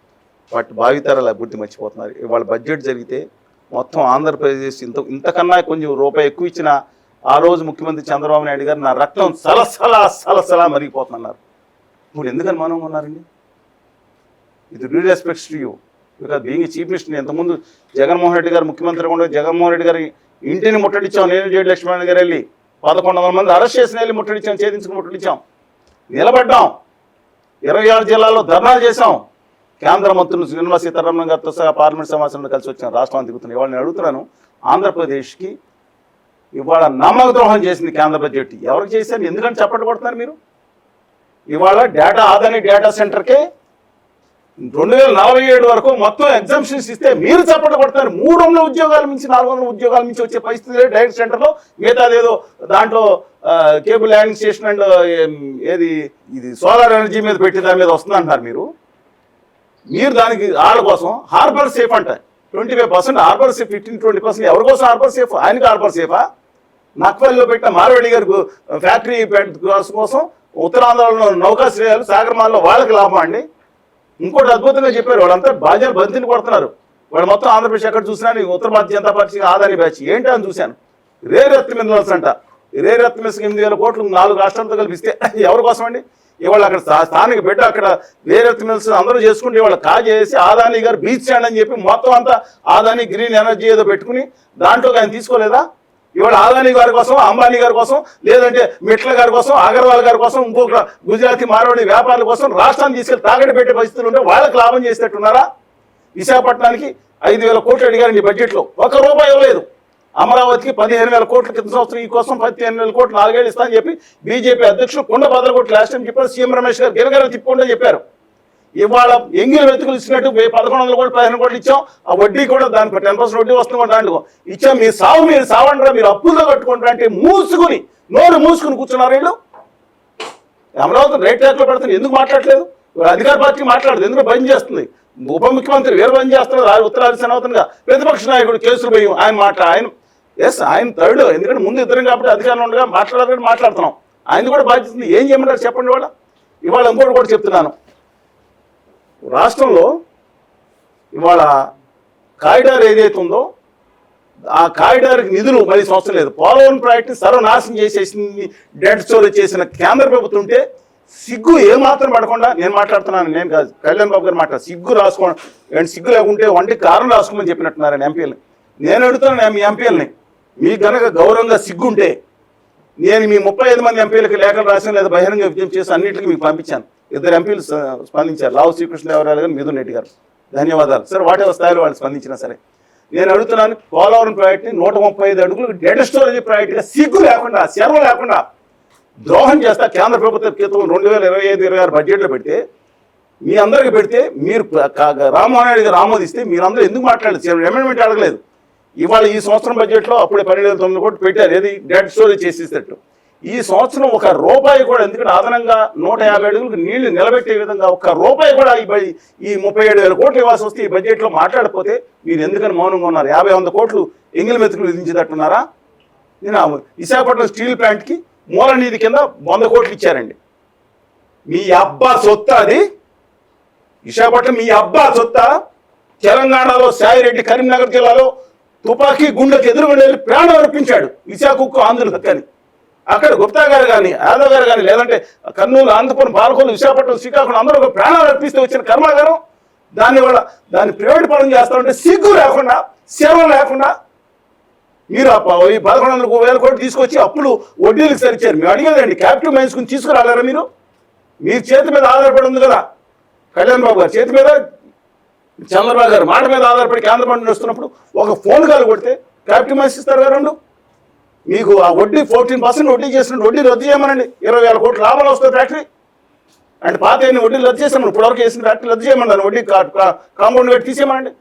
వాటి భావితరాల అభివృద్ధి మర్చిపోతున్నారు. వాళ్ళ బడ్జెట్ జరిగితే మొత్తం ఆంధ్రప్రదేశ్ ఇంతకన్నా కొంచెం రూపాయి ఎక్కువ ఇచ్చిన ఆ రోజు ముఖ్యమంత్రి చంద్రబాబు నాయుడు గారు నా రక్తం సలసలా మరిగిపోతున్నారు. ఇప్పుడు ఎందుకని మౌనంగా ఉన్నారండి? ఇది due respects to you because being chief minister. ఇంతకుముందు జగన్మోహన్ రెడ్డి గారు ముఖ్యమంత్రిగా ఉండే జగన్మోహన్ రెడ్డి గారి ఇంటిని ముట్టడిచ్చాం. నేను జేడి లక్ష్మణ్ గారు వెళ్ళి 1100 మంది అరెస్ట్ చేసిన వెళ్ళి ముట్టడిచ్చాం, ఛేదించుకుని ముట్టడిచ్చాం. నిలబడ్డాం, 26 జిల్లాల్లో ధర్నాలు చేశాం. కేంద్ర మంత్రులు నిర్మలా సీతారామన్ గారితో సహా పార్లమెంట్ సమావేశంలో కలిసి వచ్చాం. రాష్ట్రాన్ని తిరుగుతున్నాం. ఇవాళ నేను అడుగుతున్నాను, ఆంధ్రప్రదేశ్కి ఇవాళ నమ్మక ద్రోహం చేసింది కేంద్ర బడ్జెట్. ఎవరికి చేశారు? ఎందుకంటే చప్పట్లు కొడుతున్నారు మీరు? ఇవాళ ఆదాని డేటా సెంటర్కే 2047 వరకు మొత్తం ఎగ్జామ్షన్స్ ఇస్తే మీరు చప్పట్లు కొడతారు. 300 ఉద్యోగాల నుంచి 400 ఉద్యోగాల నుంచి వచ్చే పరిస్థితి డైరెక్ట్ సెంటర్లో. మిగతాది ఏదో దాంట్లో కేబుల్ ల్యాండింగ్ స్టేషన్ అండ్ ఇది సోలార్ ఎనర్జీ మీద పెట్టి దాని మీద వస్తుంది అంటున్నారు మీరు. దానికి వాళ్ళ కోసం హార్బర్ సేఫ్ అంట 25%, హార్బర్ సేఫ్ 15-20%. ఎవరి కోసం హార్బర్ సేఫ్? ఆయనకి హార్బర్ సేఫా? నక్వల్లో పెట్టిన మారవెడ్డి గారి ఫ్యాక్టరీ కోసం ఉత్తరాంధ్రలో నౌకాశ్రయాలు సాగరమాల్లో వాళ్ళకి లాభం అండి. ఇంకోటి అద్భుతంగా చెప్పారు, వాళ్ళంతా బాధ్యతలు బంతిని కొడుతున్నారు. వాళ్ళు మొత్తం ఆంధ్రప్రదేశ్ ఎక్కడ చూసినా ఉత్తర భారతీయ జనతా పార్టీ ఆదాని బ్యాచ్ ఏంటి అని చూశాను. రేర్ ఎర్త్ మినరల్స్ అంట. రేర్ ఎర్త్ మినరల్స్ 8,000 కోట్లు 4 రాష్ట్రాలతో కలిపిస్తే ఎవరి కోసం అండి? ఇవాళ అక్కడ స్థానిక బిడ్డ అక్కడ రేర్ ఎర్త్ మినరల్స్ అందరూ చేసుకుంటే ఇవాళ కాజేసి ఆదాని గారు బీచ్ స్టాండ్ అని చెప్పి మొత్తం అంతా ఆదాని గ్రీన్ ఎనర్జీ ఏదో పెట్టుకుని దాంట్లో ఆయన తీసుకోలేదా? ఇవాళ ఆదాని గారి కోసం, అంబానీ గారి కోసం, లేదంటే మిట్ల గారి కోసం, అగర్వాల్ గారి కోసం, ఇంకొక గుజరాతీ మార్వాడి వ్యాపారుల కోసం రాష్ట్రాన్ని తీసుకెళ్లి తాగడి పెట్టే పరిస్థితులు ఉంటే వాళ్ళకి లాభం చేసేటట్టున్నారా? విశాఖపట్నానికి 5,000 కోట్లు అడిగారండి బడ్జెట్లో, ₹1 ఇవ్వలేదు. అమరావతికి 15,000 కోట్ల కింద సంవత్సరం ఈ కోసం 15,000 కోట్లు 4 ఏళ్ళు ఇస్తానని చెప్పి బీజేపీ అధ్యక్షులు కొండ బదలగొట్టి లాస్ట్ టైం చెప్పారు. సీఎం రమేష్ గారు గిరగర తిప్పుకుంటే చెప్పారు. ఇవాళ ఎంగిలి వెతుకులు ఇచ్చినట్టు 1,100 కోట్లు 15 కోట్లు ఇచ్చాం. ఆ వడ్డీ కూడా దానికి 10% వడ్డీ వస్తుంది దాంట్లో ఇచ్చాం. మీరు సావంటారా, మీరు అప్పుల్లో కట్టుకుంటారా అంటే నోరు మూసుకుని కూర్చున్నారు వీళ్ళు. అమరావతి రైట్ ట్రాక్లో పెడుతుంది. ఎందుకు మాట్లాడలేదు? అధికార పార్టీ మాట్లాడదు, ఎందుకు బంద్ చేస్తుంది? ఉప ముఖ్యమంత్రి వేరు బంద్ చేస్తున్నారు. ఉత్తరాది సనాతనంగా ప్రతిపక్ష నాయకుడు కేసులు భయం ఆయన థర్డ్. ఎందుకంటే ముందు ఇద్దరం కాబట్టి అధికారంలో ఉండగా మాట్లాడుతున్నాం. ఆయన కూడా బాధ్యత ఉంది. ఏం చేయమంటారు చెప్పండి? ఇవాళ ఇంకోటి కూడా చెప్తున్నాను. రాష్ట్రంలో ఇవాళ కారిడార్ ఏదైతే ఉందో ఆ కారిడార్కి నిధులు 10 సంవత్సరం లేదు. పోలవరం ప్రాజెక్టు సర్వనాశనం చేసేసింది, డెడ్ స్టోరేజ్ చేసిన కేంద్ర ప్రభుత్వం ఉంటే సిగ్గు ఏమాత్రం పడకుండా నేను మాట్లాడుతున్నాను. నేను కాదు, కళ్యాణ్ బాబు గారు సిగ్గు రాసుకోండి. సిగ్గు లేకుంటే వంటికి కారణం రాసుకోమని చెప్పినట్టున్నారని ఎంపీలని. నేను అడుగుతున్నాను మీ ఎంపీలని, మీకు కనుక గౌరవంగా సిగ్గుంటే నేను మీ 35 మంది ఎంపీలకి లేఖలు రాసిన లేదా బహిరంగ విజ్ఞప్తి చేసి అన్నింటికి మీకు పంపించాను. 2 ఎంపీలు స్పందించారు, లావు శ్రీకృష్ణదేవరాయలు గారు, మిథున్ రెడ్డి గారు. ధన్యవాదాలు సార్. వాటెవర్ స్థాయిలో వాళ్ళు స్పందించినా సరే నేను అడుగుతున్నాను, పోలవరం ప్రాజెక్ట్ని 135 అడుగులు డెడ్ స్టోరేజ్ ప్రాజెక్ట్గా సిగ్గు లేకుండా, శర్వ లేకుండా ద్రోహం చేస్తా కేంద్ర ప్రభుత్వ క్రితం 2025-26 బడ్జెట్లో పెడితే మీ అందరికి పెడితే మీరు రామ్మోహన్ రెడ్డి గారు ఆమోదిస్తే మీరందరూ ఎందుకు మాట్లాడలేదు? అమెండ్మెంట్ అడగలేదు. ఇవాళ ఈ సంవత్సరం బడ్జెట్లో అప్పుడే 12,900 కోట్లు పెట్టారు, ఏది డెడ్ స్టోరేజ్ చేసేటట్టు. ఈ సంవత్సరం ₹1 కూడా, ఎందుకంటే అదనంగా 150 అడుగులకు నీళ్లు నిలబెట్టే విధంగా ₹1 కూడా ఈ 37,000 కోట్లు ఇవ్వాల్సి వస్తే ఈ బడ్జెట్లో మాట్లాడకపోతే మీరు ఎందుకని మౌనంగా ఉన్నారు? 50-100 కోట్లు ఎంగిలి మెతుకులు విధించేటట్టున్నారా? నేను విశాఖపట్నం స్టీల్ ప్లాంట్కి మూల నిధి కింద 100 కోట్లు ఇచ్చారండి. మీ అబ్బా సొత్తా అది? విశాఖపట్నం మీ అబ్బా సొత్తా? తెలంగాణలో సాయిరెడ్డి కరీంనగర్ జిల్లాలో తుపాకీ గుండెకి ఎదురుగా ప్రాణం అర్పించాడు విశాఖకు ఆంధ్రులు దక్కని. అక్కడ గుప్తా గారు కానీ, యాదవ్ గారు కానీ, లేదంటే కర్నూలు, అనంతపురం, పాలకొల్లు, విశాఖపట్నం, శ్రీకాకుళం అందరూ ఒక ప్రాణాలు అర్పిస్తూ వచ్చిన కర్మాగారం దాన్ని ప్రైవేట్ పనులు చేస్తామంటే సిగ్గు లేకుండా, సేవ లేకుండా మీరు ఈ 1,100,000 కోట్లు తీసుకొచ్చి అప్పులు వడ్డీలకు సరిచారు. మేము అడిగేదండి, క్యాపిటల్ మైన్స్కుని తీసుకురాలేరా? మీరు చేతి మీద ఆధారపడి ఉంది కదా. కళ్యాణ్ బాబు గారు చేతి మీద, చంద్రబాబు గారు మాట మీద ఆధారపడి కేంద్ర మంత్రి వస్తున్నప్పుడు ఒక ఫోన్ కాల్ కొడితే క్యాపిటల్ మైన్స్ ఇస్తారు కదా. 2 మీకు ఆ వడ్డీ 14% వడ్డీ చేసిన వడ్డీ రద్దు చేయమనండి. 20,000 కోట్లు లాభాలు వస్తుంది ఫ్యాక్టరీ అంటే పాత వడ్డీలు రద్దు చేసామని ఇప్పటివరకు వేసిన ఫ్యాక్టరీ రద్దు చేయమని దాన్ని వడ్డీ కాంపౌండ్ పెట్టి తీసేయమనండి.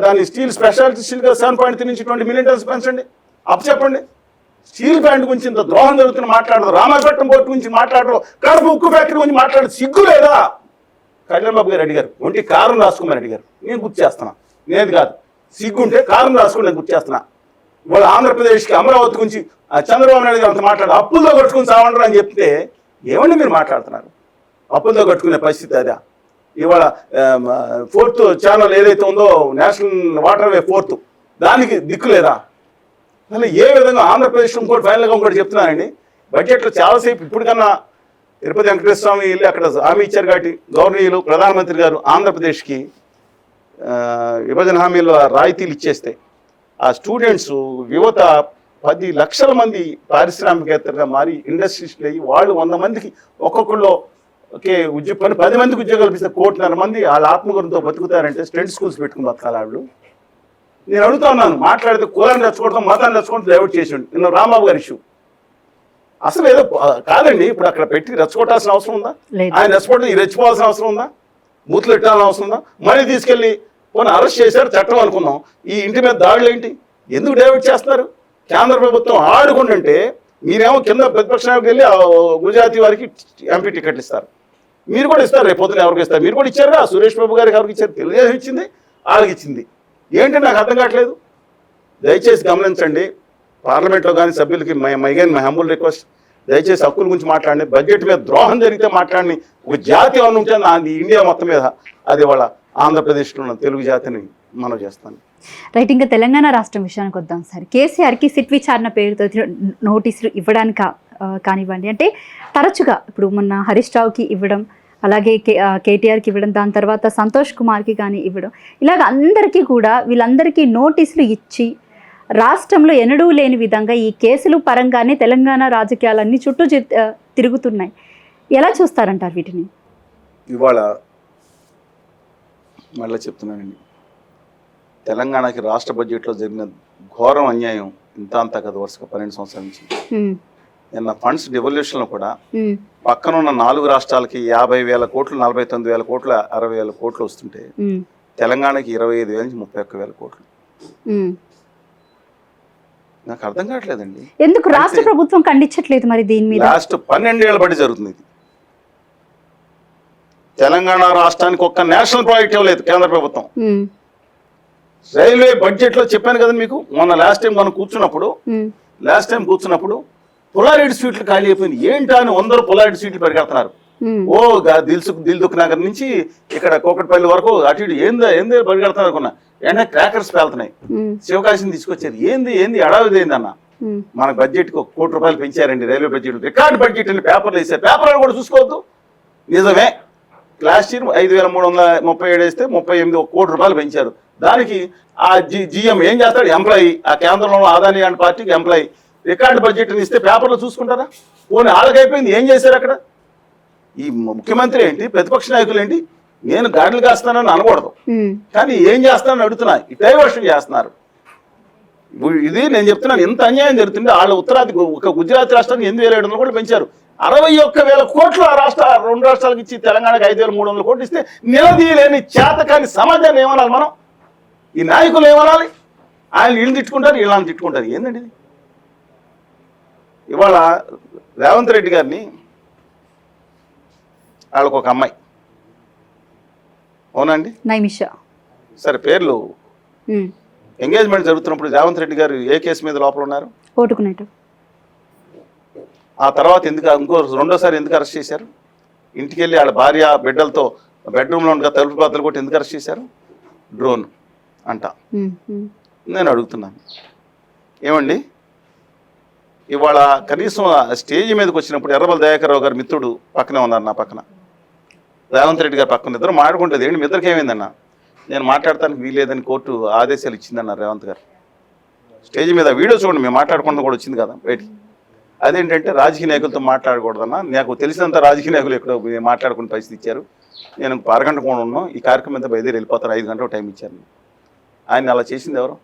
దాన్ని స్టీల్ స్పెషాలిటీ స్టీల్గా 7.3 నుంచి 20 మిలియన్ టన్స్ పెంచండి. చెప్పండి. స్టీల్ ప్లాంట్ గురించి ఇంత ద్రోహం జరుగుతున్న మాట్లాడదు. రామాయపట్నం పోర్టు గురించి మాట్లాడరు. కడప ఉక్కు ఫ్యాక్టరీ గురించి మాట్లాడదు. సిగ్గు లేదా? కళ్యాణ్ బాబు గారు అడిగారు, ఒంటి కారం రాసుకోమని అడిగారు. నేను గుర్తు చేస్తున్నా, నేను కాదు. సిగ్గుంటే కారం రాసుకుని నేను గుర్తు చేస్తున్నా. ఇవాళ ఆంధ్రప్రదేశ్కి అమరావతి గురించి చంద్రబాబు నాయుడు గారు అంత మాట్లాడు, అప్పుల్లో కట్టుకుని సావండరు అని చెప్తే ఏమండి మీరు మాట్లాడుతున్నారు? అప్పుల్లో కట్టుకునే పరిస్థితి అదా? ఇవాళ 4th ఛానల్ ఏదైతే ఉందో నేషనల్ వాటర్ వే 4th దానికి దిక్కు లేదా? అసలు ఏ విధంగా ఆంధ్రప్రదేశ్ ఇంకోటి ఫైనల్గా ఇంకోటి చెప్తున్నానండి, బడ్జెట్లో చాలాసేపు ఇప్పటికన్నా తిరుపతి వెంకటేశ్వర స్వామి వెళ్ళి అక్కడ హామీ ఇచ్చారు కాబట్టి గవర్నీయులు ప్రధానమంత్రి గారు ఆంధ్రప్రదేశ్కి విభజన హామీలో రాయితీలు ఇచ్చేస్తే ఆ స్టూడెంట్స్ యువత 10 లక్షల మంది పారిశ్రామికేత్తలుగా మారి ఇండస్ట్రీస్లు అయ్యి వాళ్ళు 100 మందికి ఒక్కొక్కళ్ళు ఒకే 10 మందికి ఉద్యోగాలు కల్పిస్తే 1.5 మంది వాళ్ళ ఆత్మగౌరవంతో బతుకుతారంటే స్టెంట్ స్కూల్స్ పెట్టుకుని బతకాలి వాళ్ళు. నేను అడుగుతా ఉన్నాను, మాట్లాడితే కులాన్ని రెచ్చగొడతాం మతాన్ని రెచ్చగొడతాం డైవర్ట్ చేసి నిన్న రాంబాబు గారి ఇష్యూ అసలు ఏదో కాదండి. ఇప్పుడు అక్కడ పెట్టి రెచ్చగొట్టాల్సిన అవసరం ఉందా? ఆయన రెచ్చగొట్టి రెచ్చిపోవాల్సిన అవసరం ఉందా? బూతులు పెట్టాల్సిన అవసరం ఉందా? మళ్ళీ తీసుకెళ్ళి కొన్ని అరెస్ట్ చేశారు చట్టం అనుకుందాం, ఈ ఇంటి మీద దాడులు ఏంటి? ఎందుకు డైవర్ట్ చేస్తున్నారు? కేంద్ర ప్రభుత్వం ఆడుకుంటుంటే మీరేమో కింద ప్రతిపక్ష నాయకుడికి వెళ్ళి గుజరాతీ వారికి ఎంపీ టికెట్లు ఇస్తారు, మీరు కూడా ఇస్తారు, రేపు పొద్దున ఎవరికి ఇస్తారు? మీరు కూడా ఇచ్చారుగా, సురేష్ బాబు గారికి ఎవరికి ఇచ్చారు? తెలుగుదేశం ఇచ్చింది, వాళ్ళకి ఇచ్చింది. ఏంటి నాకు అర్థం కావట్లేదు. దయచేసి గమనించండి, పార్లమెంట్లో కానీ సభ్యులకి మై హంబుల్ రిక్వెస్ట్, దయచేసి హక్కుల గురించి మాట్లాడండి. బడ్జెట్ మీద ద్రోహం జరిగితే మాట్లాడి ఒక జాతి అని ఉంటే అది ఇండియా మొత్తం మీద అది వాళ్ళ ఆంధ్రప్రదేశ్లో ఉన్న తెలుగు జాతిని మనం చేస్తాను. రైట్, ఇంకా తెలంగాణ రాష్ట్రం విషయానికి వద్దాం సార్. కేసీఆర్కి సిట్ విచారణ పేరుతో నోటీసులు ఇవ్వడానికి కానివ్వండి, అంటే తరచుగా ఇప్పుడు మొన్న హరీష్ రావుకి ఇవ్వడం, అలాగే కేటీఆర్కి ఇవ్వడం, దాని తర్వాత సంతోష్ కుమార్కి కానీ ఇవ్వడం, ఇలాగ అందరికీ కూడా వీళ్ళందరికీ నోటీసులు ఇచ్చి రాష్ట్రంలో ఎన్నడూ లేని విధంగా ఈ కేసులు పరంగానే తెలంగాణ రాజకీయాలన్నీ చుట్టూ తిరుగుతున్నాయి. ఎలా చూస్తారంటారు వీటిని? ఇవాళ మళ్ళీ చెప్తున్నానండి, తెలంగాణకి రాష్ట్ర బడ్జెట్లో జరిగిన ఘోరం అన్యాయం ఇంత అంతా కదా వరుసగా 12 సంవత్సరాల నుంచి. నిన్న ఫండ్స్ డివల్యూషన్లో కూడా పక్కనున్న 4 రాష్ట్రాలకి 50,000 కోట్లు, 49,000 కోట్లు, 60,000 కోట్లు వస్తుంటే తెలంగాణకి 25,000 నుంచి 31,000 కోట్లు. నాకు అర్థం కావట్లేదండి, ఎందుకు రాష్ట్ర ప్రభుత్వం ఖండించట్లేదు మరి దీని మీద? లాస్ట్ 12 ఏళ్ల బట్టి జరుగుతుంది ఇది. తెలంగాణ రాష్ట్రానికి ఒక్క నేషనల్ ప్రాజెక్ట్ ఇవ్వలేదు కేంద్ర ప్రభుత్వం. రైల్వే బడ్జెట్ లో చెప్పాను కదా మీకు, మొన్న లాస్ట్ టైం కూర్చున్నప్పుడు పొలారెడ్డి సీట్లు ఖాళీ అయిపోయింది. ఏంటా అని 100 పొలారెడ్డి సీట్లు పరిగెడుతున్నారు. ఓ దిల్దుక్ నగర్ నుంచి ఇక్కడ కోకట్పల్లి వరకు అటు ఇటు ఏంది పరిగెడుతున్నారు అనుకున్నా, వెంటనే క్రాకర్స్ పేలుతున్నాయి. శివకాశిని తీసుకొచ్చారు. ఏంది అడావిది ఏందన్న, మన బడ్జెట్ కు 1 కోటి రూపాయలు పెంచారండి. రైల్వే బడ్జెట్ రికార్డ్ బడ్జెట్ అని పేపర్లు వేసారు. పేపర్లు కూడా చూసుకోవద్దు. నిజమే, లాస్ట్ ఇయర్ 5,337 వేస్తే 38 1 కోటి రూపాయలు పెంచారు. దానికి ఆ జిఎం ఏం చేస్తాడు? ఎంప్లాయీ, ఆ కేంద్రంలో ఆదాని లాంటి పార్టీకి ఎంప్లాయీ. రికార్డు బడ్జెట్ ఇస్తే పేపర్లో చూసుకుంటారా? పోనీ వాళ్ళకైపోయింది. ఏం చేశారు అక్కడ? ఈ ముఖ్యమంత్రి ఏంటి, ప్రతిపక్ష నాయకులు ఏంటి, నేను గాడులు కాస్తానని అనకూడదు, కానీ ఏం చేస్తానని అడుగుతున్నా. ఈ డైవర్షన్ చేస్తున్నారు. ఇది నేను చెప్తున్నాను, ఎంత అన్యాయం జరుగుతుంది. వాళ్ళ ఉత్తరాది ఒక గుజరాత్ రాష్ట్రానికి 8,700 కోట్లు పెంచారు. 61,000 కోట్లు ఆ 2 రాష్ట్రాలకు ఇచ్చి తెలంగాణకి 5,300 కోట్లు ఇస్తే నిలదీయలేని చేతకాని సమాజాన్ని ఏమనాలి మనం? ఈ నాయకులు ఏమనాలి? ఆయన వీళ్ళు తిట్టుకుంటారు, వీళ్ళని తిట్టుకుంటారు. ఏందండి ఇది? ఇవాళ రేవంత్ రెడ్డి గారిని వాళ్ళకు ఒక అమ్మాయి, అవునండి, నైమిషా, సరే పేర్లు, ఎంగేజ్మెంట్ జరుగుతున్నప్పుడు రేవంత్ రెడ్డి గారు ఏ కేసు మీద లోపల ఉన్నారు? ఓటుకునేట్టు. ఆ తర్వాత రెండోసారి ఎందుకు అరెస్ట్ చేశారు? ఇంటికి వెళ్ళి వాళ్ళ భార్య బిడ్డలతో బెడ్రూమ్లో ఉండగా తలుపు బద్దలు కొట్టి ఎందుకు అరెస్ట్ చేశారు? డ్రోన్ అంట. నేను అడుగుతున్నాను, ఏమండి ఇవాళ కనీసం స్టేజ్ మీదకి వచ్చినప్పుడు ఎర్రబల్ దయాకర్ రావు గారు మిత్రుడు పక్కనే ఉన్నారు, నా పక్కన రేవంత్ రెడ్డి గారు పక్కన, ఇద్దరు మాట్లాడుకుంటుంది. ఏంటి మీ ఇద్దరికి ఏమైందన్న? నేను మాట్లాడటానికి వీల్లేదని కోర్టు ఆదేశాలు ఇచ్చిందన్నారు రేవంత్ గారు. స్టేజ్ మీద వీడియో చూడండి, మేము మాట్లాడుకుంటూ కూడా వచ్చింది కదా బయటికి. అదేంటంటే రాజకీయ నాయకులతో మాట్లాడకూడదన్నా, నాకు తెలిసినంత రాజకీయ నాయకులు ఎక్కడో మాట్లాడుకునే పరిస్థితి ఇచ్చారు. నేను 1 గంట కూడా ఉన్నాను, ఈ కార్యక్రమం అంతా బయలుదేరి వెళ్ళిపోతారు, 5 గంటలు టైం ఇచ్చారు. ఆయన అలా చేసింది ఎవరు?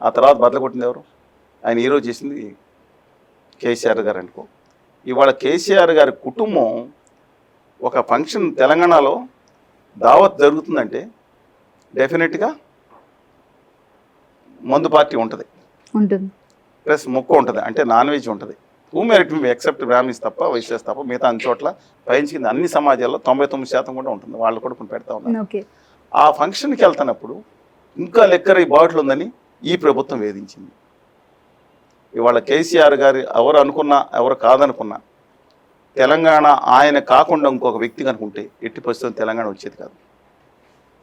ఆ తర్వాత బద్దలు కొట్టింది ఎవరు? ఆయన ఈరోజు చేసింది కేసీఆర్ గారు అనుకో. ఇవాళ కేసీఆర్ గారి కుటుంబం ఒక ఫంక్షన్ తెలంగాణలో దావత్ జరుగుతుందంటే డెఫినెట్గా మందు పార్టీ ఉంటుంది, ప్లస్ మొక్క ఉంటుంది, అంటే నాన్ వెజ్ ఉంటుంది. ఎక్సెప్ట్ బ్రాహ్మణ్స్ తప్ప, వైశ్యాస్ తప్ప, మిగతా అన్ని చోట్ల పైన అన్ని సమాజాల్లో 99% కూడా ఉంటుంది. వాళ్ళు కూడా కొన్ని పెడతా ఉన్నారు. ఆ ఫంక్షన్కి వెళ్తున్నప్పుడు ఇంకా లెక్కర ఈ బాటిల్ ఉందని ఈ ప్రభుత్వం వేధించింది. ఇవాళ కేసీఆర్ గారు ఎవరు అనుకున్నా ఎవరు కాదనుకున్నా తెలంగాణ ఆయన కాకుండా ఇంకొక వ్యక్తి కనుకుంటే ఎట్టి పరిస్థితుల్లో తెలంగాణ వచ్చేది కాదు.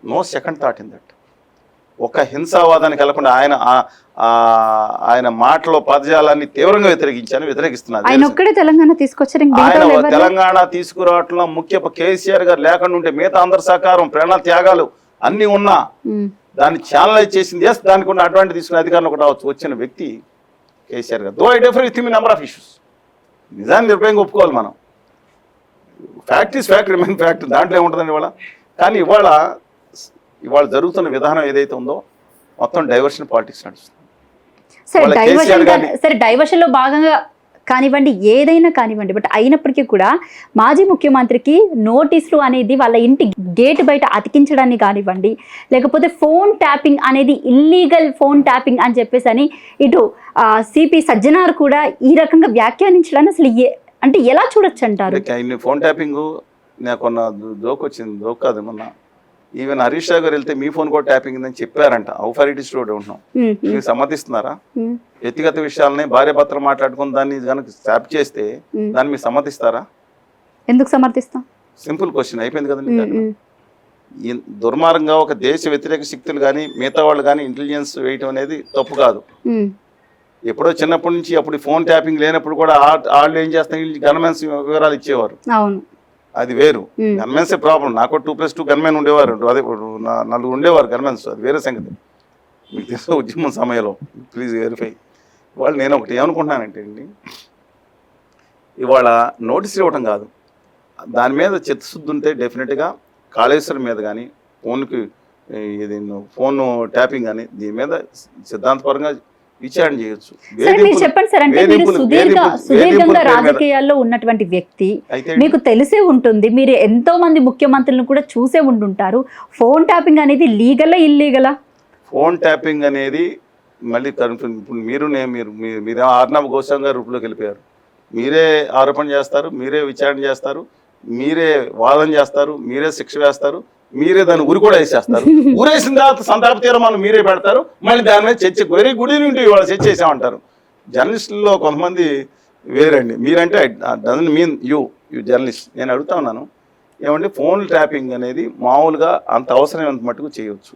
No second thought in that. ఒక హింసావాదానికి వెళ్లకుండా ఆయన మాటలో పదజాలాన్ని తీవ్రంగా వ్యతిరేకిస్తున్నారు. ఆయన ఒక్కడే తెలంగాణ తీసుకొచ్చారు. ఆయన తెలంగాణ తీసుకురావటంలో ముఖ్య కేసీఆర్ గారు లేకుండా ఉంటే మిగతా అందరి సహకారం, ప్రాణ త్యాగాలు అన్ని ఉన్నా దాన్ని ఛానలైజ్ చేసింది. ఎస్, దానికి ఉన్న అడ్వాంటేజ్ తీసుకునే అధికారంలో కూడా వచ్చిన వ్యక్తి కేసీఆర్ గారు. Though I differ with him in number of issues. నిజాన్ని నిర్భయంగా ఒప్పుకోవాలి మనం. Fact is fact, remain fact, దాంట్లో ఏముంటుందండి ఇవాళ. కానీ ఇవాళ జరుగుతున్న విధానం ఏదైతే ఉందో మొత్తం డైవర్షన్ పాలిటిక్స్ నడుస్తుంది. సరే డైవర్షన్ లో భాగంగా కానివ్వండి, ఏదైనా కానివ్వండి, బట్ అయినప్పటికీ కూడా మాజీ ముఖ్యమంత్రికి నోటీసులు అనేది వాళ్ళ ఇంటి గేట్ బయట అతికించడాన్ని కానివ్వండి, లేకపోతే ఫోన్ ట్యాపింగ్ అనేది ఇల్లీగల్ ఫోన్ ట్యాపింగ్ అని చెప్పేసి అని ఇటు సిపి సజ్జనార్ కూడా ఈ రకంగా వ్యాఖ్యానించడాన్ని అసలు అంటే ఎలా చూడొచ్చు అంటారు? ఫోన్ ట్యాపింగ్ నాకున్న దోకొచ్చింది, దోకాదు మొన్న. ఈవెన్ హరీష్ రావు గారు వెళ్తే మీ ఫోన్ కూడా ట్యాపింగ్ అని చెప్పారంట. How far it is true ఉంటున్నాం. మీరు సమ్మతిస్తున్నారా? వ్యక్తిగత విషయాలని భార్య భర్తలు మాట్లాడుకుని దాన్ని కనుక ట్యాప్ చేస్తే దాన్ని మీరు సమ్మతిస్తారా? ఎందుకు సమర్థిస్తాం? సింపుల్ క్వశ్చన్ అయిపోయింది కదండి. దుర్మార్గంగా ఒక దేశ వ్యతిరేక శక్తులు కానీ మిగతా వాళ్ళు కానీ ఇంటెలిజెన్స్ వేయటం అనేది తప్పు కాదు. ఎప్పుడో చిన్నప్పటి నుంచి అప్పుడు ఫోన్ ట్యాపింగ్ లేనప్పుడు కూడా వాళ్ళు ఏం చేస్తారు, గవర్నమెంట్స్ వివరాలు ఇచ్చేవారు. అది వేరు. గన్మెన్సే ప్రాబ్లం. నాకు 2+2 గన్మెన్ ఉండేవారు, అదే 4 ఉండేవారు గన్మెన్స్. అది వేరే సంగతి. మీకు తెలుసు ఉద్యమం సమయంలో. Please verify. ఇవాళ నేను ఒకటి ఏమనుకుంటున్నానంటే అండి, ఇవాళ నోటీసులు ఇవ్వటం కాదు, దాని మీద చిత్తశుద్ధి ఉంటే డెఫినెట్గా కాళేశ్వరం మీద కానీ ఇది ఫోన్ ట్యాపింగ్ కానీ దీని మీద సిద్ధాంతపరంగా విచారణ చేయొచ్చు. చెప్పండి సార్, అంటే మీరు సుదీర్ఘంగా రాజకీయాల్లో ఉన్నటువంటి వ్యక్తి, మీకు తెలిసే ఉంటుంది, మీరు ఎంతో మంది ముఖ్యమంత్రులను కూడా చూసే ఉంటుంటారు. ఫోన్ ట్యాపింగ్ అనేది లీగలా ఇల్లీగలా? ఫోన్ ట్యాపింగ్ అనేది మళ్ళీ ఇప్పుడు మీరు ఆర్నబ్ గోస్వామి గారు రూపంలోకి వెళ్ళిపోయారు. మీరే ఆరోపణ చేస్తారు, మీరే విచారణ చేస్తారు, మీరే వాదన చేస్తారు, మీరే శిక్ష వేస్తారు, మీరే దాన్ని ఊరి కూడా వేసేస్తారు. ఊరేసిన తర్వాత సంతాప తీర్మానం మీరే పెడతారు. మళ్ళీ దాని మీద చర్చ వెరీ గుడ్ ఈవినింగ్ ఇవాళ చర్చ చేసామంటారు. జర్నలిస్టుల్లో కొంతమంది వేరండి. మీరంటే డజంట్ మీన్ యూ జర్నలిస్ట్. నేను అడుగుతా ఉన్నాను, ఏమంటే ఫోన్ ట్యాపింగ్ అనేది మామూలుగా అంత అవసరమైనంత మటుకు చేయవచ్చు.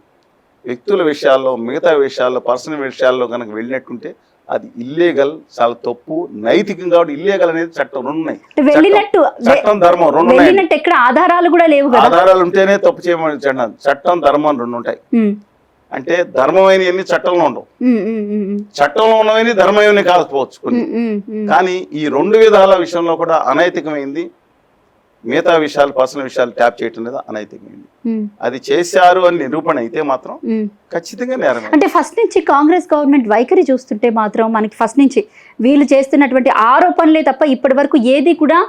వ్యక్తుల విషయాల్లో, మిగతా విషయాల్లో, పర్సనల్ విషయాల్లో కనుక వెళ్ళినట్టుంటే అది ఇల్లీగల్, చాలా తప్పు. నైతికంగా కూడా ఇల్లీగల్ అనేది చట్టం 2 ఉన్నాయి. చట్టం, ధర్మం 2 ఉన్నాయి. ఆధారాలు కూడా లేవు. ఆధారాలు ఉంటేనే తప్పు చేయమని చట్టం, ధర్మం 2 ఉంటాయి. అంటే ధర్మమైనవి చట్టంలో ఉండవు, చట్టంలో ఉన్నవన్నీ ధర్మమైనవి కాకపోవచ్చు కొన్ని. కానీ ఈ 2 విధాల విషయంలో కూడా అనైతికమైంది. మిగతా విషయాలు, పర్సనల్ విషయాలు ట్యాప్ చేయటం లేదా అనైతికమైంది. అది చేశారు అని నిరూపణ అయితే మాత్రం ఖచ్చితంగా నేరమే. అంటే ఫస్ట్ నుంచి కాంగ్రెస్ గవర్నమెంట్ వైఖరి చూస్తుంటే మాత్రం మనకి ఫస్ట్ నుంచి వీళ్ళు చేస్తున్నటువంటి ఆరోపణలే తప్ప ఇప్పటి వరకు ఏది కూడా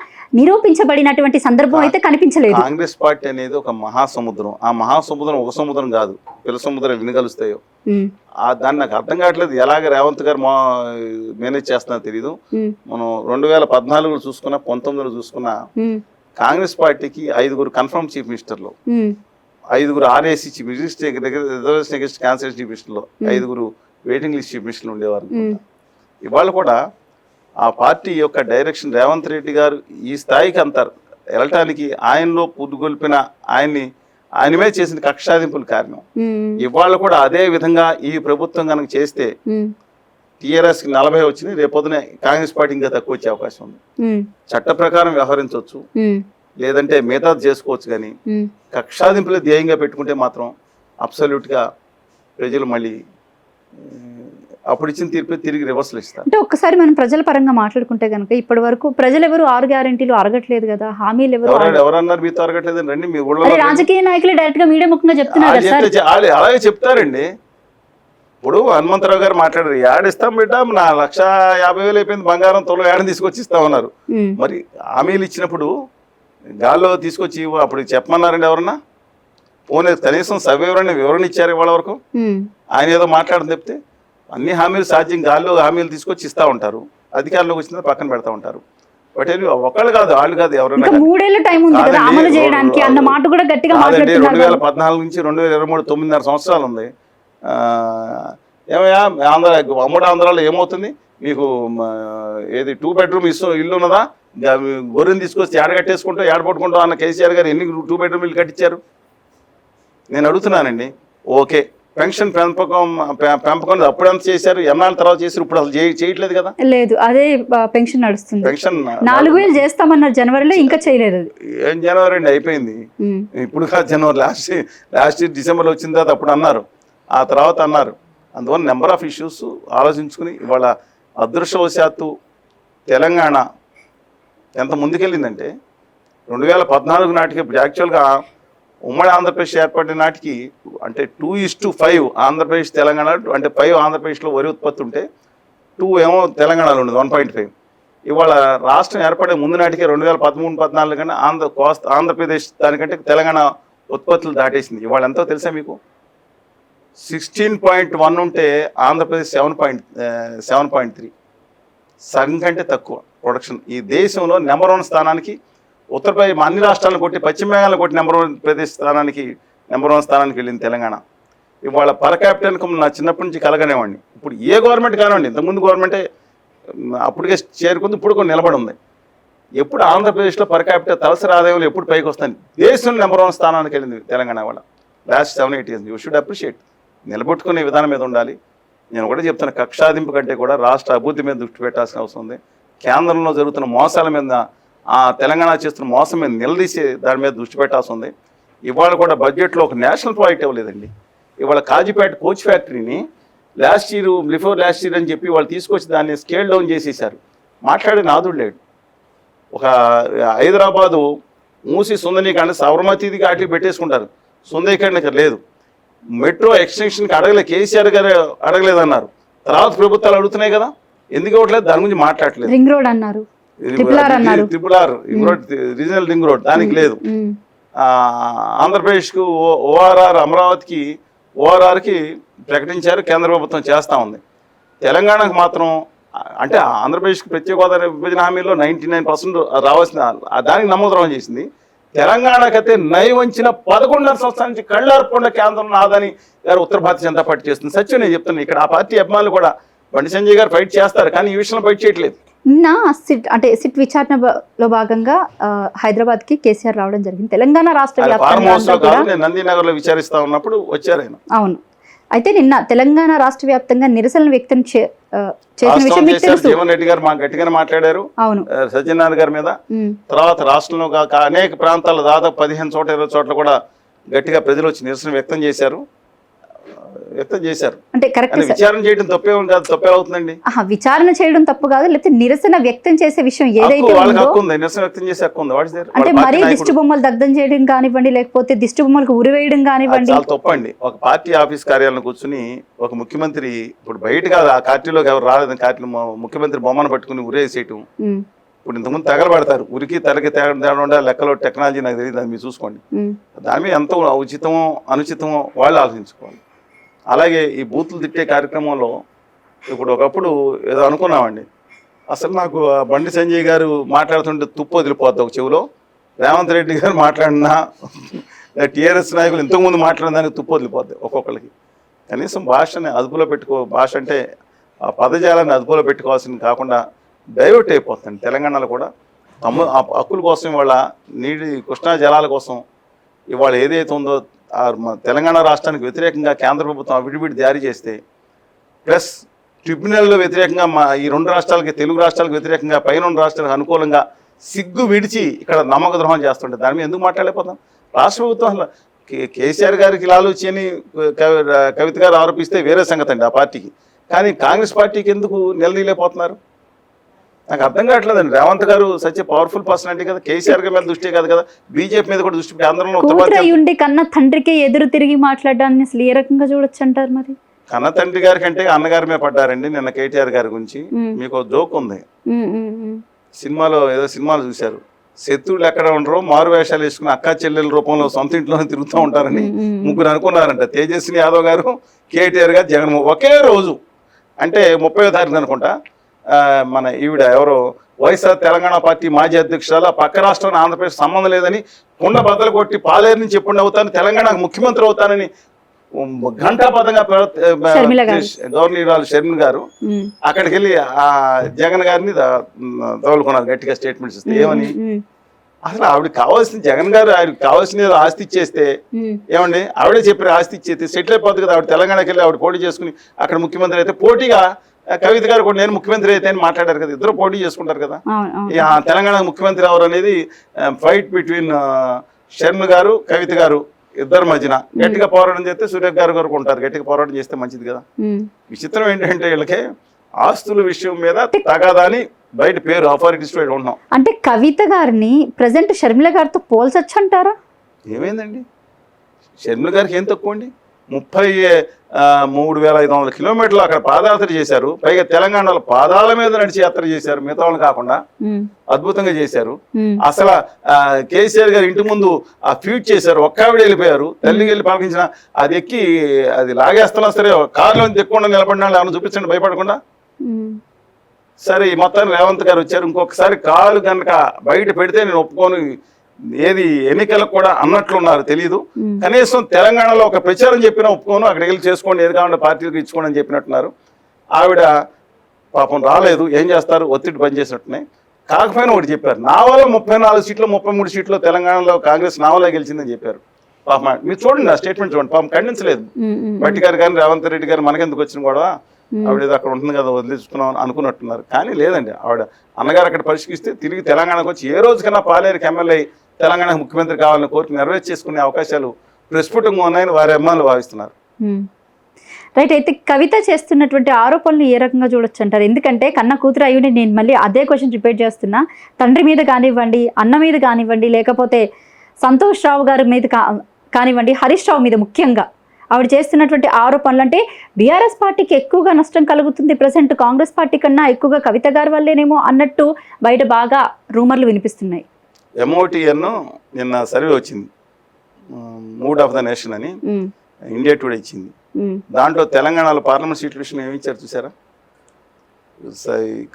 నిరూపించబడినటువంటి సందర్భం అయితే కనిపించలేదు. కాంగ్రెస్ పార్టీ అనేది ఒక మహాసముద్రం. ఆ మహాసముద్రం ఒక సముద్రం కాదు, పిల్ల సముద్రం ఎన్ని కలుస్తాయో. దాన్ని నాకు అర్థం కావట్లేదు. ఎలాగ రేవంత్ గారు మేనేజ్ చేస్తున్నారో తెలియదు. మనం 2014 చూసుకున్నా, 19 చూసుకున్నా, కాంగ్రెస్ పార్టీకి 5 కన్ఫర్మ్ చీఫ్ మినిస్టర్లు, 5 RAC chief minister, reservation against cancer chief మినిస్టర్లు, 5 వెయిటింగ్ లిస్ట్ చీఫ్ మినిస్టర్లు ఉండేవారు. ఇవాళ కూడా ఆ పార్టీ యొక్క డైరెక్షన్ రేవంత్ రెడ్డి గారు ఈ స్థాయికి అంటారు వెళ్ళటానికి ఆయనలో పుట్టుగొల్పిన ఆయన మీద చేసిన కక్షాదింపుల కారణం. ఇవాళ కూడా అదే విధంగా ఈ ప్రభుత్వం కనుక చేస్తే టీఆర్ఎస్కి 40 వచ్చినాయి, రేపొద్దునే కాంగ్రెస్ పార్టీ ఇంకా తక్కువ వచ్చే అవకాశం ఉంది. చట్ట ప్రకారం వ్యవహరించవచ్చు, లేదంటే మిగతా చేసుకోవచ్చు. కానీ కక్షాదింపులే ధ్యేయంగా పెట్టుకుంటే మాత్రం అబ్సల్యూట్గా ప్రజలు మళ్ళీ అప్పుడు ఇచ్చిన తీర్పు తిరిగి రివర్సల్ ఇస్తారు. అంటే ఒక్కసారి మనం ప్రజల పరంగా మాట్లాడుకుంటే కనుక ఇప్పటి వరకు ప్రజలు ఎవరు 6 గ్యారెంటీలు అరగట్లేదు కదా, హామీలు ఎవరన్నారు మీతో అరగట్లేదు? రండి, మీ ఊళ్ళో రాజకీయ నాయకులు డైరెక్ట్ గా మీడియా ముఖంగా చెప్తున్నారు. అలాగే చెప్తారండి. ఇప్పుడు హనుమంతరావు గారు మాట్లాడారు, ఏడిస్తాం బిడ్డ, నా 1,50,000 అయిపోయింది బంగారం, తొల ఏడని తీసుకొచ్చి ఇస్తామన్నారు. మరి హామీలు ఇచ్చినప్పుడు గాల్లో తీసుకొచ్చి అప్పుడు చెప్పమన్నారండి ఎవరన్నా? పోనీ కనీసం వివరణ ఇచ్చారు ఇవాళ వరకు? ఆయన ఏదో మాట్లాడని చెప్తే అన్ని హామీలు సాధ్యం, గాల్లో హామీలు తీసుకొచ్చి ఇస్తా ఉంటారు, అధికారంలోకి వచ్చిన పక్కన పెడతా ఉంటారు. బట్ ఒకళ్ళు కాదు, వాళ్ళు కాదు, ఎవరైనా 2014 నుంచి 2023 9.5 సంవత్సరాలు ఉంది. ఏమయ్యా ఆంధ్రాలో ఏమవుతుంది మీకు? ఏది 2 బెడ్రూమ్ ఇల్లు ఉన్నదా? గొర్రెని తీసుకొచ్చి ఏడగట్టేసుకుంటూ ఏడపట్టుకుంటూ అన్న కేసీఆర్ గారు ఎన్ని 2 బెడ్రూమ్ ఇల్లు కట్టించారు? నేను అడుగుతున్నానండి. ఓకే, పెన్షన్ పెంపకం అప్పుడంత చేశారు, ఎన్నాళ్ళ తర్వాత చేశారు, ఇప్పుడు అసలు చేయట్లేదు కదా. లేదు, అదే పెన్షన్ నడుస్తుంది. పెన్షన్ 4,000 చేస్తామన్నారు జనవరిలో, ఇంకా చేయలేదు. అది ఏం జనవరి అండి, అయిపోయింది. ఇప్పుడు కాదు, జనవరి లాస్ట్ ఇయర్ డిసెంబర్లో వచ్చిన తర్వాత అప్పుడు అన్నారు, ఆ తర్వాత అన్నారు. అందువల్ల నెంబర్ ఆఫ్ ఇష్యూస్ ఆలోచించుకుని ఇవాళ అదృష్టవశాత్తు తెలంగాణ ఎంత ముందుకెళ్ళిందంటే 2014 నాటికి యాక్చువల్గా ఉమ్మడి ఆంధ్రప్రదేశ్ ఏర్పడిన నాటికి అంటే 2:5 ఆంధ్రప్రదేశ్ తెలంగాణ, అంటే 5 ఆంధ్రప్రదేశ్లో వరి ఉత్పత్తి ఉంటే 2 ఏమో తెలంగాణలో ఉండదు, 1.5. ఇవాళ రాష్ట్రం ఏర్పడే ముందు నాటికి 2013-14 కన్నా ఆంధ్రప్రదేశ్ దానికంటే తెలంగాణ ఉత్పత్తులు దాటేసింది. ఇవాళ ఎంతో తెలుసా మీకు? 16.1 ఉంటే ఆంధ్రప్రదేశ్ 7.3, సగం కంటే తక్కువ ప్రొడక్షన్. ఈ దేశంలో నెంబర్ 1 స్థానానికి ఉత్తరప్రదేశ్ అన్ని రాష్ట్రాలను కొట్టి పశ్చిమ బెంగాల్ కొట్టి నెంబర్ 1 స్థానానికి వెళ్ళింది తెలంగాణ. ఇవాళ పర్ క్యాపిటల్ ఇన్కమ్ నా చిన్నప్పటి నుంచి కలగనేవాడిని. ఇప్పుడు ఏ గవర్నమెంట్ కానివ్వండి, ఇంతకుముందు గవర్నమెంటే అప్పటికే చేరుకుంది, ఇప్పుడు కూడా నిలబడి ఉంది. ఎప్పుడు ఆంధ్రప్రదేశ్లో పర్ క్యాపిటల్ తలసరి ఆదాయంలో ఎప్పుడు పైకి వస్తాయి, దేశంలో నెంబర్ 1 స్థానానికి వెళ్ళింది తెలంగాణ వాళ్ళ last 7-8 years. You should appreciate. నిలబెట్టుకునే విధానం మీద ఉండాలి. నేను ఒకటే చెప్తాను, కక్షాదింపు కంటే కూడా రాష్ట్ర అభివృద్ధి మీద దృష్టి పెట్టాల్సిన అవసరం ఉంది. కేంద్రంలో జరుగుతున్న మోసాల మీద, ఆ తెలంగాణ చేస్తున్న మోసం మీద నిలదీసి దాని మీద దృష్టి పెట్టాల్సి ఉంది. ఇవాళ కూడా బడ్జెట్లో ఒక నేషనల్ ప్రాజెక్ట్ ఇవ్వలేదండి. ఇవాళ కాజీపేట కోచ్ ఫ్యాక్టరీని బిఫోర్ లాస్ట్ ఇయర్ అని చెప్పి వాళ్ళు తీసుకొచ్చి దాన్ని స్కేల్ డౌన్ చేసేసారు. మాట్లాడే నాదుడు లేడు. ఒక హైదరాబాదు మూసి సుందరీకరణ సబర్మతిది వాటికి పెట్టేసుకుంటారు, సుందరీకరణ లేదు. మెట్రో ఎక్స్టెన్షన్కి కేసీఆర్ గారు అడగలేదన్నారు, తర్వాత ప్రభుత్వాలు అడుగుతున్నాయి కదా, ఎందుకు ఇవ్వట్లేదు? దాని గురించి మాట్లాడలేదు. రింగ్ రోడ్ అన్నారు, triple R regional ring road, దానికి లేదు. ఆంధ్రప్రదేశ్కు ఓఆర్ఆర్, అమరావతికి ఓఆర్ఆర్కి ప్రకటించారు, కేంద్ర ప్రభుత్వం చేస్తూ ఉంది. తెలంగాణకు మాత్రం అంటే ఆంధ్రప్రదేశ్కి ప్రత్యేక హోదా విభజన హామీలో 99% రావాల్సిన దానికి నమోదరం చేసింది. తెలంగాణకైతే నయవంచిన 11.5 సంవత్సరాల నుంచి కళ్ళార్పకుండా కేంద్రం నాదని గారు ఉత్తర భారతీయ జనతా పార్టీ చేస్తుంది. సత్యం నేను చెప్తున్నాను. ఇక్కడ ఆ పార్టీ అభిమానులు కూడా బండి సంజయ్ గారు ఫైట్ చేస్తారు, కానీ ఈ విషయంలో ఫైట్ చేయట్లేదు. నిన్న సిట్ విచారణలో భాగంగా హైదరాబాద్ కి కేసీఆర్ రావడం జరిగింది. తెలంగాణ రాష్ట్ర వ్యాప్తంగా నందినగర్ లో విచారిస్తా ఉన్నప్పుడు వచ్చారు ఆయన. అవును. అయితే నిన్న తెలంగాణ రాష్ట్ర వ్యాప్తంగా నిరసనలు వ్యక్తం చేసిన విషయం మీకు తెలుసు. జీవన్ రెడ్డి గారు గట్టిగానే మాట్లాడారు. అవును, సత్యనారాయణ గారి మీద. తర్వాత రాష్ట్రంలో అనేక ప్రాంతాల్లో దాదాపు 15 చోట్ల 20 చోట్ల కూడా గట్టిగా ప్రజలు వచ్చి నిరసన వ్యక్తం చేశారు. అంటే కరెక్ట్. విచారణ చేయడం తప్పే కాదు, తప్పే అవుతుందండి. విచారణ చేయడం తప్పు కాదు, లేకపోతే నిరసన వ్యక్తం చేసే విషయం ఏదైతే నిరసన వ్యక్తం చేసే హక్కు ఉంది. అంటే మరీ దిష్టి బొమ్మలు దగ్ధం చేయడం కానివ్వండి, లేకపోతే దిష్టి బొమ్మలకు ఉరివేయడం కానివ్వండి, చాలా తప్పండి. ఒక పార్టీ ఆఫీస్ కార్యాలయం కూర్చుని ఒక ముఖ్యమంత్రి, ఇప్పుడు బయట కాదు, ఆ పార్టీలోకి ఎవరు రాలేదని పార్టీలో ముఖ్యమంత్రి బొమ్మను పట్టుకుని ఉరేసేయటం. ఇప్పుడు ఇంతకుముందు తగలబడతారు, ఉరికి తలకి తేడా లెక్కలో టెక్నాలజీ నాకు తెలియదు, దాన్ని మీరు చూసుకోండి. దాని మీద ఎంత ఉచితమో అనుచితమో వాళ్ళు ఆలోచించుకోవాలి. అలాగే ఈ బూతులు తిట్టే కార్యక్రమంలో ఇప్పుడు ఒకప్పుడు ఏదో అనుకున్నామండి, అసలు నాకు బండి సంజయ్ గారు మాట్లాడుతుంటే తుప్పు వదిలిపోద్ది ఒక చెవిలో, రేవంత్ రెడ్డి గారు మాట్లాడినా టీఆర్ఎస్ నాయకులు ఇంతకుముందు మాట్లాడిన దానికి తుప్పు వదిలిపోద్ది ఒక్కొక్కరికి. కనీసం భాషని అదుపులో భాష అంటే ఆ పదజాలాన్ని అదుపులో పెట్టుకోవాల్సింది కాకుండా డైవర్ట్ అయిపోతుంది. తెలంగాణలో కూడా హక్కుల కోసం, ఇవాళ కృష్ణా జలాల కోసం ఇవాళ ఏదైతే ఉందో తెలంగాణ రాష్ట్రానికి వ్యతిరేకంగా కేంద్ర ప్రభుత్వం అఫిడవిట్ జారీ చేస్తే, ప్లస్ ట్రిబ్యునల్లో వ్యతిరేకంగా ఈ 2 రాష్ట్రాలకి, తెలుగు రాష్ట్రాలకు వ్యతిరేకంగా పైన 2 రాష్ట్రాలకు అనుకూలంగా సిగ్గు విడిచి ఇక్కడ నమ్మక ద్రోహం చేస్తుంటే దాని మీద ఎందుకు మాట్లాడలేకపోతాం? రాష్ట్ర ప్రభుత్వం కేసీఆర్ గారికి లాలూచి అని కవిత గారు ఆరోపిస్తే వేరే సంగతి అండి ఆ పార్టీకి, కానీ కాంగ్రెస్ పార్టీకి ఎందుకు నిలదీయలేకపోతున్నారు? నాకు అర్థం కావట్లేదండి. రేవంత్ గారు సచ్ పవర్ఫుల్ పర్సనాలిటీ కదా, కేసీఆర్ మీద దృష్టి కాదు కదా, బీజేపీ మీద కూడా దృష్టి. అందరూ కన్నా తండ్రికి ఎదురు తిరిగి మాట్లాడడాన్ని అసలు ఏ రకంగా చూడొచ్చు అంటారు? మరి కన్న తండ్రి గారి కంటే అన్నగారి మీద పడ్డారండి నిన్న కేటీఆర్ గారి గురించి. మీకు జోక్ ఉంది, సినిమాలో ఏదో సినిమాలు చూశారు, శత్రువులు ఎక్కడ ఉండరో మారు వేషాలు వేసుకుని అక్కా చెల్లెల రూపంలో సొంత ఇంట్లోనే తిరుగుతూ ఉంటారని ముగ్గురు అనుకున్నారంట. తేజస్విని యాదవ్ గారు, కేటీఆర్ గారు, జగన్ ఒకే రోజు, అంటే 30వ తారీఖు అనుకుంటా, మన ఈవిడ ఎవరో వైఎస్ఆర్ తెలంగాణ పార్టీ మాజీ అధ్యక్షురాలు, పక్క రాష్ట్రాన్ని ఆంధ్రప్రదేశ్ సంబంధం లేదని కుండ బద్దలు కొట్టి పాలేరు నుంచి ఎప్పుడు అవుతాను, తెలంగాణకు ముఖ్యమంత్రి అవుతానని ఘంటాపథంగా గవర్నర్ షర్మిల గారు అక్కడికి వెళ్ళి ఆ జగన్ గారిని తగులుకున్నారు, గట్టిగా స్టేట్మెంట్స్ ఇస్తే. ఏమని అసలు ఆవిడ కావాల్సిన జగన్ గారు ఆవిడకి కావాల్సిన ఏదో ఆస్తి ఇచ్చేస్తే ఏమండి ఆవిడే చెప్పారు ఆస్తి ఇచ్చేస్తే సెటిల్ అయిపోతుంది కదా. ఆవిడ తెలంగాణకి వెళ్ళి ఆవిడ పోటీ చేసుకుని అక్కడ ముఖ్యమంత్రి అయితే పోటీగా కవిత గారు కూడా నేను ముఖ్యమంత్రి అయితే అని మాట్లాడారు కదా. ఇద్దరు పోటీ చేసుకుంటారు కదా. తెలంగాణ ముఖ్యమంత్రి ఎవరు అనేది ఫైట్ బిట్వీన్ శర్మ గారు కవిత గారు ఇద్దరు మధ్యన గట్టిగా పోరాటం చేస్తే సురేఖ్ గారు వరకు ఉంటారు. గట్టిగా పోరాటం చేస్తే మంచిది కదా. విచిత్రం ఏంటంటే వీళ్ళకి ఆస్తుల విషయం మీద తగాదాని బయట పేరు అథారిటీస్ ఉన్నాం. అంటే కవిత గారిని ప్రజెంట్ షర్మిల గారితో పోల్చొచ్చు అంటారా? ఏమైందండి షర్మిల గారికి ఏం తక్కువ అండి? 33,500 కిలోమీటర్లు అక్కడ పాదయాత్ర చేశారు. పైగా తెలంగాణలో పాదాల మీద నడిచి యాత్ర చేశారు. మిగతా వాళ్ళు కాకుండా అద్భుతంగా చేశారు. అసలు కేసీఆర్ గారు ఇంటి ముందు ఆ ఫీట్ చేశారు. ఒక్కావిడ వెళ్ళిపోయారు. తల్లికి వెళ్ళి పలకించిన అది ఎక్కి అది లాగేస్తున్నా సరే కారులో ఎక్కువ నిలబడినా ఏమైనా చూపించండి భయపడకుండా. సరే ఈ మొత్తాన్ని రేవంత్ గారు వచ్చారు. ఇంకొకసారి కాలు కనుక బయట పెడితే నేను ఒప్పుకోను ఏది ఎన్నికలకు కూడా అన్నట్లున్నారు తెలీదు. కనీసం తెలంగాణలో ఒక ప్రచారం చెప్పినా ఒప్పుకోను, అక్కడికి వెళ్ళి చేసుకోండి, ఏది కావాలంటే పార్టీలకు ఇచ్చుకోండి అని చెప్పినట్టున్నారు. ఆవిడ పాపం రాలేదు. ఏం చేస్తారు, ఒత్తిడి పనిచేసినట్టునే. కాకపోయినా ఒకటి చెప్పారు, నా వల్ల 34 సీట్లు 33 సీట్లు తెలంగాణలో కాంగ్రెస్ నా వల్ల గెలిచిందని చెప్పారు. పాపం మీరు చూడండి ఆ స్టేట్మెంట్ చూడండి. పాపం ఖండించలేదు. భట్టి గారు కానీ రేవంత్ రెడ్డి గారు మనకెందుకు వచ్చిన కూడా ఆవిడ ఏదో అక్కడ ఉంటుంది కదా వదిలించుకున్నాం అనుకున్నట్టున్నారు. కానీ లేదండి, ఆవిడ అన్నగారు అక్కడ పరిష్కరిస్తే తిరిగి తెలంగాణకు వచ్చి ఏ రోజుకన్నా పాలేరుకి ఎమ్మెల్యే తెలంగాణకు ముఖ్యమంత్రి కావాలని కోరిక నెరవేర్చేసుకునే అవకాశాలు ప్రస్ఫుటంగా ఉన్నాయని వారి అమ్మాయిలు భావిస్తున్నారు. రైట్. అయితే కవిత చేస్తున్నటువంటి ఆరోపణలు ఏ రకంగా చూడొచ్చు అంటారు? ఎందుకంటే కన్న కూతురు అయ్యుండి నేను మళ్ళీ అదే క్వశ్చన్ రిపీట్ చేస్తున్నా. తండ్రి మీద కానివ్వండి, అన్న మీద కానివ్వండి, లేకపోతే సంతోష్ రావు గారి మీద కానివ్వండి, హరీష్ రావు మీద ముఖ్యంగా ఆవిడ చేస్తున్నటువంటి ఆరోపణలు అంటే బీఆర్ఎస్ పార్టీకి ఎక్కువగా నష్టం కలుగుతుంది ప్రజెంట్, కాంగ్రెస్ పార్టీ కన్నా ఎక్కువగా కవిత గారి వల్లేనేమో అన్నట్టు బయట బాగా రూమర్లు వినిపిస్తున్నాయి. MOTN నిన్న సర్వే వచ్చింది, మూడ్ ఆఫ్ ద నేషన్ అని ఇండియా టుడే ఇచ్చింది. దాంట్లో తెలంగాణలో పార్లమెంట్ సీట్ల విషయం ఏమి ఇచ్చారు చూసారా?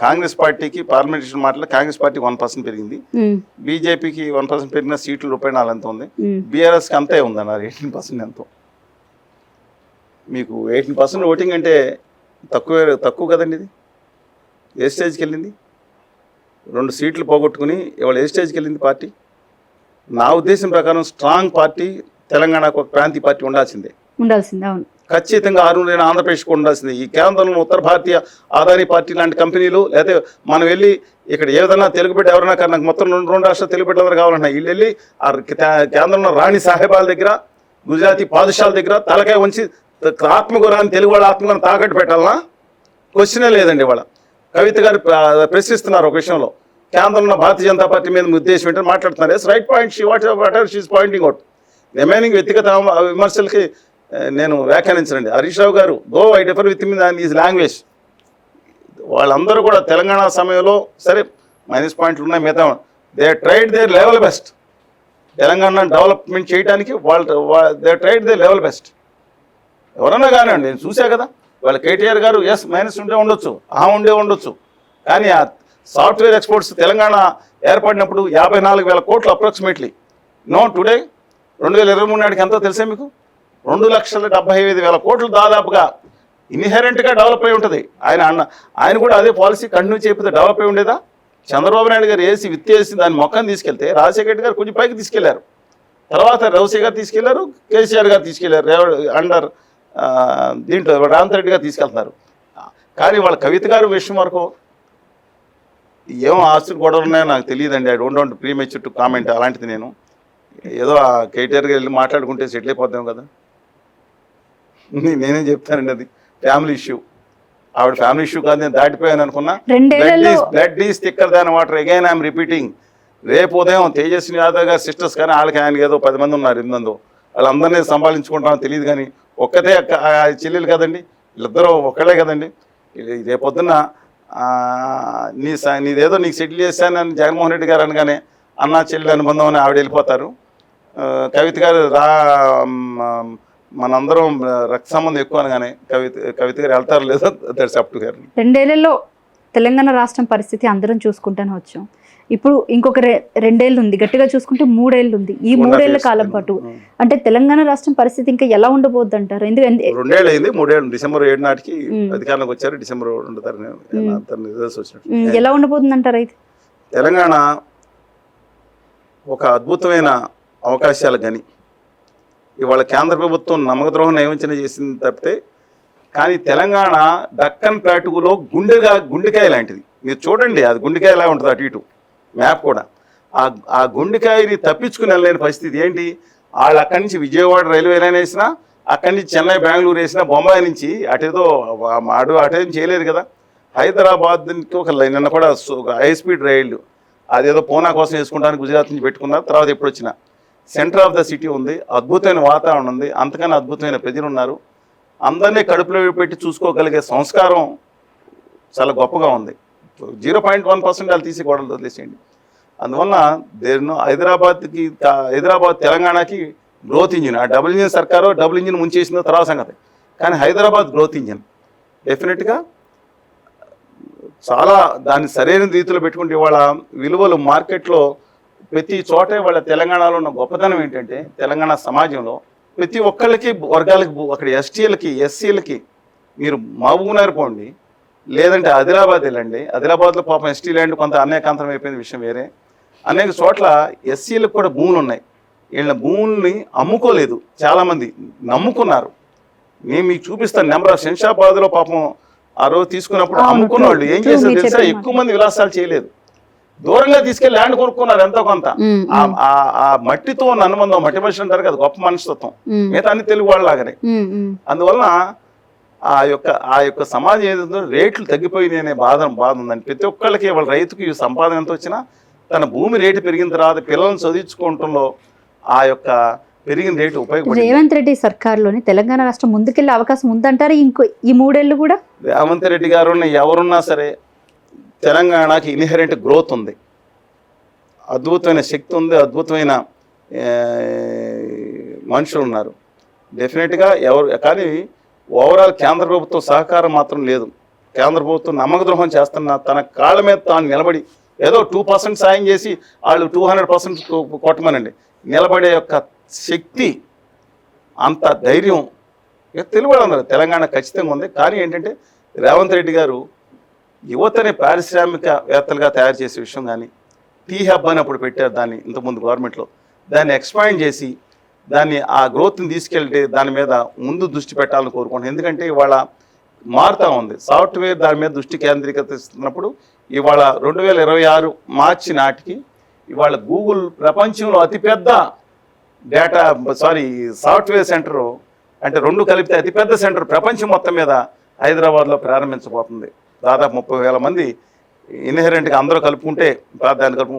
కాంగ్రెస్ పార్టీకి పార్లమెంట్ విషయం మాటలు కాంగ్రెస్ పార్టీ 1% పెరిగింది, బీజేపీకి 1% పెరిగిన సీట్లు రూపాయలు ఎంత ఉంది, బీఆర్ఎస్కి అంతే ఉందన్నారు 18% ఎంతో. మీకు 18% ఓటింగ్ అంటే తక్కువ కదండి. ఇది ఏ స్టేజ్కి వెళ్ళింది? 2 సీట్లు పోగొట్టుకుని ఇవాళ ఏ స్టేజ్కి వెళ్ళింది పార్టీ? నా ఉద్దేశం ప్రకారం స్ట్రాంగ్ పార్టీ తెలంగాణకు ఒక ప్రాంతీయ పార్టీ ఉండాల్సిందే. అవును, ఖచ్చితంగా ఆరునైన ఆంధ్రప్రదేశ్కి ఉండాల్సిందే. ఈ కేంద్రంలో ఉత్తర భారతీయ ఆదాని పార్టీ లాంటి కంపెనీలు లేకపోతే మనం వెళ్ళి ఇక్కడ ఏదైనా తెలుగు బిడ్డ ఎవరైనా కానీ నాకు మొత్తం 2 రాష్ట్రాల తెలుగు బిడ్డలు కావాలన్నా వీళ్ళు వెళ్ళి కేంద్రంలో రాణి సాహెబాల దగ్గర గుజరాతీ పాదుషాల దగ్గర తలకాయ ఉంచి ఆత్మగౌరవాన్ని తెలుగు వాళ్ళ ఆత్మగౌరవం తాకట్టు పెట్టాలన్నా క్వశ్చనే లేదండి. వాళ్ళ కవిత గారు ప్రశ్నిస్తున్నారు ఒక విషయంలో, కేంద్రంలో భారతీయ జనతా పార్టీ మీద ఉద్దేశం ఏంటంటే మాట్లాడుతున్నారు. Yes right point, what she is pointing out. Remaining వ్యక్తిగత విమర్శలకి నేను వ్యాఖ్యానించండి. హరీష్ రావు గారు దో ఐ డిఫర్ విత్ మీ దాన్ ఈజ్ లాంగ్వేజ్. వాళ్ళందరూ కూడా తెలంగాణ సమయంలో సరే మైనస్ పాయింట్లు ఉన్నాయి, మిగతా they tried their level best. Telangana development చేయడానికి they tried their level best. ఎవరన్నా కానివ్వండి, నేను చూసా కదా. వాళ్ళ కేటీఆర్ గారు ఎస్ మైనస్ ఉండే ఉండొచ్చు, ఉండొచ్చు, కానీ ఆ సాఫ్ట్వేర్ ఎక్స్పోర్ట్స్ తెలంగాణ ఏర్పడినప్పుడు 54,000 కోట్లు అప్రాక్సిమేట్లీ. నో టుడే 2023 నాటికి ఎంతో తెలుసా మీకు? 2,75,000 కోట్లు దాదాపుగా ఇన్హెరెంట్గా డెవలప్ అయి ఉంటుంది. ఆయన కూడా అదే పాలసీ కంటిన్యూ చేయకపోతే డెవలప్ అయి ఉండేదా? చంద్రబాబు నాయుడు గారు విత్తేసి దాని మొక్కను తీసుకెళ్తే రాజశేఖర రెడ్డి గారు కొంచెం పైకి తీసుకెళ్లారు, తర్వాత రౌసీ గారు తీసుకెళ్లారు, కేసీఆర్ గారు తీసుకెళ్లారు, అండర్ దీంట్లో రేవంత్ రెడ్డి గారు తీసుకెళ్తున్నారు. కానీ వాళ్ళ కవిత గారు విషయం వరకు ఏమో ఆస్తులు గొడవలు ఉన్నాయో నాకు తెలియదండి. I don't want premature to comment. అలాంటిది నేను ఏదో ఆ కేటీఆర్ గారు వెళ్ళి మాట్లాడుకుంటే సెటిల్ అయిపోతాం కదా. నేనేం చెప్తానండి, అది ఫ్యామిలీ ఇష్యూ. ఆవిడ ఫ్యామిలీ ఇష్యూ కాదు, నేను దాటిపోయాను అనుకున్నా. Blood is thicker than water. Again I'm repeating. రేపు ఉదయం తేజస్వి యాదవ్ గారి సిస్టర్స్ కానీ వాళ్ళకి ఆయనకి ఏదో 10 మంది ఉన్నారు, 8 వాళ్ళందరినీ సంపాదించుకుంటామో తెలియదు. కానీ ఒక్కతే చెల్లెలు కదండి, వీళ్ళిద్దరూ ఒక్కడే కదండి. రేపొద్దున నీదేదో నీకు సెటిల్ చేశానని జగన్మోహన్ రెడ్డి గారు అనగానే అన్నా చెల్లెలు అనుబంధం అని ఆవిడ వెళ్ళిపోతారు. కవిత గారు మనందరం రక్త సంబంధం ఎక్కువ అనగానే కవిత గారు వెళ్తారు లేదో దట్స్ అప్ టు హర్. 2 ఏళ్లలో తెలంగాణ రాష్ట్రం పరిస్థితి అందరం చూసుకుంటానే వచ్చాం. ఇప్పుడు ఇంకొక 2 ఏళ్ళు ఉంది, గట్టిగా చూసుకుంటే 3 ఏళ్ళు ఉంది. ఈ 3 ఏళ్ల కాలం పాటు అంటే తెలంగాణ రాష్ట్రం పరిస్థితి ఇంకా ఎలా ఉండబోద్ది అంటారు? 2 ఏళ్ళు అయింది, 3 ఏళ్ళు డిసెంబర్ 7 నాటికి అధికారంలోకి వచ్చారు. డిసెంబర్ 2 ఎలా ఉండబోతుంది అంటారు? అయితే తెలంగాణ ఒక అద్భుతమైన అవకాశాలు కానీ ఇవాళ కేంద్ర ప్రభుత్వం నమ్మకద్రోహం నయవంచన చేసింది తప్పితే, కానీ తెలంగాణ దక్కన్ ప్లాటులో గుండెకాయ లాంటిది. మీరు చూడండి, అది గుండెకాయ ఎలా ఉంటుంది అటు ఇటు మ్యాప్ కూడా. ఆ గుండెకాయని తప్పించుకుని వెళ్ళలేని పరిస్థితి. ఏంటి, వాళ్ళు అక్కడి నుంచి విజయవాడ రైల్వే లైన్ వేసినా, అక్కడి నుంచి చెన్నై బెంగళూరు వేసినా, బొంబాయి నుంచి అటేదో అటేం చేయలేదు కదా. హైదరాబాద్కి ఒక నిన్న కూడా హై స్పీడ్ రైళ్ళు అదేదో పూనా కోసం వేసుకుంటానికి గుజరాత్ నుంచి పెట్టుకున్నారు. తర్వాత ఎప్పుడు వచ్చినా సెంటర్ ఆఫ్ ద సిటీ ఉంది, అద్భుతమైన వాతావరణం ఉంది, అంతకన్నా అద్భుతమైన ప్రజలు ఉన్నారు. అందరినీ కడుపులో పెట్టి చూసుకోగలిగే సంస్కారం చాలా గొప్పగా ఉంది. 0.1% వాళ్ళు తీసి గోడలు వదిలేసేయండి. అందువల్ల హైదరాబాద్ తెలంగాణకి గ్రోత్ ఇంజిన్. ఆ డబుల్ ఇంజిన్ సర్కారు డబుల్ ఇంజిన్ ముంచేసిన తర్వాత సంగతి, కానీ హైదరాబాద్ గ్రోత్ ఇంజిన్ డెఫినెట్గా చాలా దాన్ని సరైన రీతిలో పెట్టుకుంటే ఇవాళ విలువలు మార్కెట్లో ప్రతి చోట వాళ్ళ తెలంగాణలో ఉన్న గొప్పతనం ఏంటంటే, తెలంగాణ సమాజంలో ప్రతి ఒక్కళ్ళకి వర్గాలకి, అక్కడ ఎస్టీలకి ఎస్సీలకి, మీరు మహబూబ్నగర్ పోండి, లేదంటే ఆదిలాబాద్ వెళ్ళండి, ఆదిలాబాద్లో పాపం ఎస్టీ ల్యాండ్ కొంత అనేకాంతరం అయిపోయింది, విషయం వేరే. అనేక చోట్ల ఎస్సీలకు కూడా భూములు ఉన్నాయి. వీళ్ళ భూముల్ని అమ్ముకోలేదు, చాలామంది నమ్ముకున్నారు. నేను మీకు చూపిస్తాను నెంబర్ ఆఫ్. శంషాబాద్లో పాపం ఆ రోజు తీసుకున్నప్పుడు అమ్ముకున్న వాళ్ళు ఏం చేశారు తెలుసా, ఎక్కువ మంది విలాసాలు చేయలేదు, దూరంగా తీసుకెళ్లి ల్యాండ్ కొనుక్కున్నారు ఎంతో కొంత. ఆ మట్టితో ఉన్న అనుబంధం, మట్టి మనిషి అంటారు కదా, గొప్ప మనస్తత్వం, మిగతా అన్ని తెలుగు వాళ్ళలాగానే. అందువల్ల ఆ యొక్క సమాజం ఏదో రేట్లు తగ్గిపోయినాయి అనే బాధ ఉందండి ప్రతి ఒక్కళ్ళకి. వాళ్ళ రైతుకి సంపాదన ఎంత వచ్చినా తన భూమి రేటు పెరిగిన తర్వాత పిల్లల్ని చదివించుకోవటంలో ఆ యొక్క పెరిగిన రేటు ఉపయోగపడుతుంది. రేవంత్ రెడ్డి సర్కార్లోని తెలంగాణ రాష్ట్రం ముందుకెళ్లే అవకాశం ఉందంటారు ఇంకో ఈ 3 ఏళ్ళు కూడా? రేవంత్ రెడ్డి గారు ఎవరున్నా సరే తెలంగాణకి ఇన్హెరెంట్ గ్రోత్ ఉంది, అద్భుతమైన శక్తి ఉంది, అద్భుతమైన మనుషులు ఉన్నారు డెఫినెట్గా. కానీ ఓవరాల్ కేంద్ర ప్రభుత్వం సహకారం మాత్రం లేదు. కేంద్ర ప్రభుత్వం నమ్మకద్రోహం చేస్తున్న, తన కాళ్ళ మీద తాను నిలబడి ఏదో 2% సాయం చేసి వాళ్ళు 200% కొట్టమనండి, నిలబడే యొక్క శక్తి, అంత ధైర్యం తెలుగు వాళ్ళు తెలంగాణ ఖచ్చితంగా ఉంది. కానీ ఏంటంటే రేవంత్ రెడ్డి గారు యువతని పారిశ్రామికవేత్తలుగా తయారు చేసే విషయం కానీ, టీ హబ్ అని అప్పుడు పెట్టారు దాన్ని ఇంతకుముందు గవర్నమెంట్లో, దాన్ని ఎక్స్పాండ్ చేసి దాన్ని ఆ గ్రోత్ని తీసుకెళ్తే దాని మీద ముందు దృష్టి పెట్టాలని కోరుకుంటున్నాను. ఎందుకంటే ఇవాళ మారుతూ ఉంది సాఫ్ట్వేర్, దాని మీద దృష్టి కేంద్రీకరిస్తున్నప్పుడు ఇవాళ 2026 మార్చి నాటికి ఇవాళ గూగుల్ ప్రపంచంలో అతిపెద్ద సాఫ్ట్వేర్ సెంటరు, అంటే 2 కలిపితే అతిపెద్ద సెంటర్ ప్రపంచం మొత్తం మీద హైదరాబాద్లో ప్రారంభించబోతుంది. దాదాపు 30,000 మంది ఇన్హెరెంట్గా అందరూ కలుపుకుంటే, దాన్ని కలుపు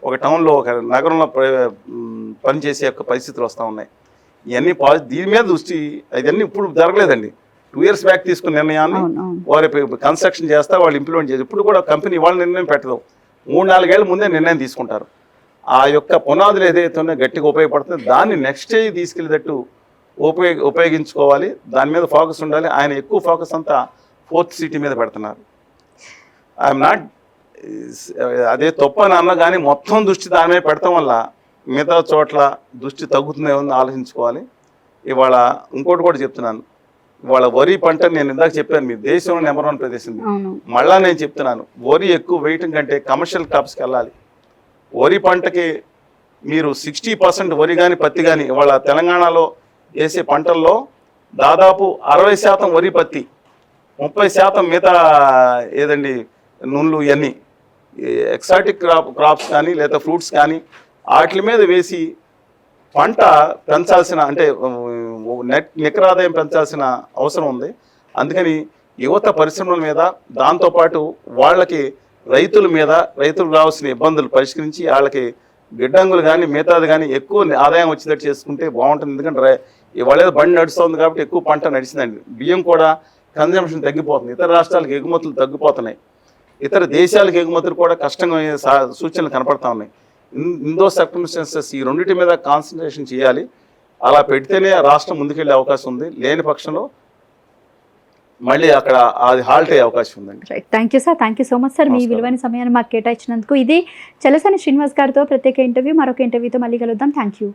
ఒక టౌన్లో, ఒక నగరంలో పనిచేసే యొక్క పరిస్థితులు వస్తూ ఉన్నాయి. ఇవన్నీ దీని మీద దృష్టి, ఇవన్నీ ఇప్పుడు జరగలేదండి. 2 years బ్యాక్ తీసుకున్న నిర్ణయాన్ని వారి కన్స్ట్రక్షన్ చేస్తా వాళ్ళు ఇంప్లిమెంట్ చేసి, ఇప్పుడు కూడా కంపెనీ వాళ్ళ నిర్ణయం పెట్టదు, 3-4 ఏళ్ళ ముందే నిర్ణయం తీసుకుంటారు. ఆ యొక్క పునాదులు ఏదైతే ఉన్నాయో గట్టిగా ఉపయోగపడుతుంది, దాన్ని నెక్స్ట్ స్టేజ్ తీసుకెళ్ళేటట్టు ఉపయోగించుకోవాలి, దాని మీద ఫోకస్ ఉండాలి. ఆయన ఎక్కువ ఫోకస్ అంతా 4th సిటీ మీద పెడుతున్నారు. ఐఎమ్ నాట్ అదే తప్పని అన్న, కానీ మొత్తం దృష్టి దాని మీద పెడతాం వల్ల మిగతా చోట్ల దృష్టి తగ్గుతుందేమో ఆలోచించుకోవాలి. ఇవాళ ఇంకోటి కూడా చెప్తున్నాను, ఇవాళ వరి పంట నేను ఇందాక చెప్పాను, మీ దేశంలో నెంబర్ 1 ప్రదేశం. మళ్ళా నేను చెప్తున్నాను, వరి ఎక్కువ వేయటం కంటే కమర్షియల్ క్రాప్స్కి వెళ్ళాలి. వరి పంటకి మీరు 60% వరి కానీ పత్తి కానీ, ఇవాళ తెలంగాణలో వేసే పంటల్లో దాదాపు 60% వరి పత్తి, 30% మిగతా ఏదండి నూనెలు, ఇవన్నీ ఎక్సాటిక్ క్రాప్స్ కానీ లేదా ఫ్రూట్స్ కానీ వాటి మీద వేసి పంట పెంచాల్సిన, అంటే నికర ఆదాయం పెంచాల్సిన అవసరం ఉంది. అందుకని యువత పరిశ్రమల మీద, దాంతోపాటు వాళ్ళకి రైతులకు రావాల్సిన ఇబ్బందులు పరిష్కరించి వాళ్ళకి గిడ్డంగులు కానీ మిగతాది కానీ ఎక్కువ ఆదాయం వచ్చేటట్టు చేసుకుంటే బాగుంటుంది. ఎందుకంటే ఇవాళ బండి నడుస్తుంది కాబట్టి ఎక్కువ పంట నడిచిందండి. బియ్యం కూడా కన్జంప్షన్ తగ్గిపోతుంది, ఇతర రాష్ట్రాలకు ఎగుమతులు తగ్గిపోతున్నాయి, ఇతర దేశాలకు ఎగుమతులు కూడా కష్టంగా సూచనలు కనపడతా ఉన్నాయి. ఇందో సర్కమ్స్టాన్సెస్ ఈ రెండింటి మీద కాన్సన్ట్రేషన్ చేయాలి. అలా పెడితేనే రాష్ట్రం ముందుకెళ్ళే అవకాశం ఉంది, లేని పక్షంలో మళ్ళీ అక్కడ అది హాల్ట్ అయ్యే అవకాశం ఉందండి. Right, thank you sir, thank you so much sir, మీ విలువైన సమయాన్ని మాకు కేటాయించినందుకు. ఇది చలసాని శ్రీనివాస్ గారితో ప్రత్యేక ఇంటర్వ్యూ. మరొక ఇంటర్వ్యూతో మళ్ళీ కలుద్దాం. Thank you.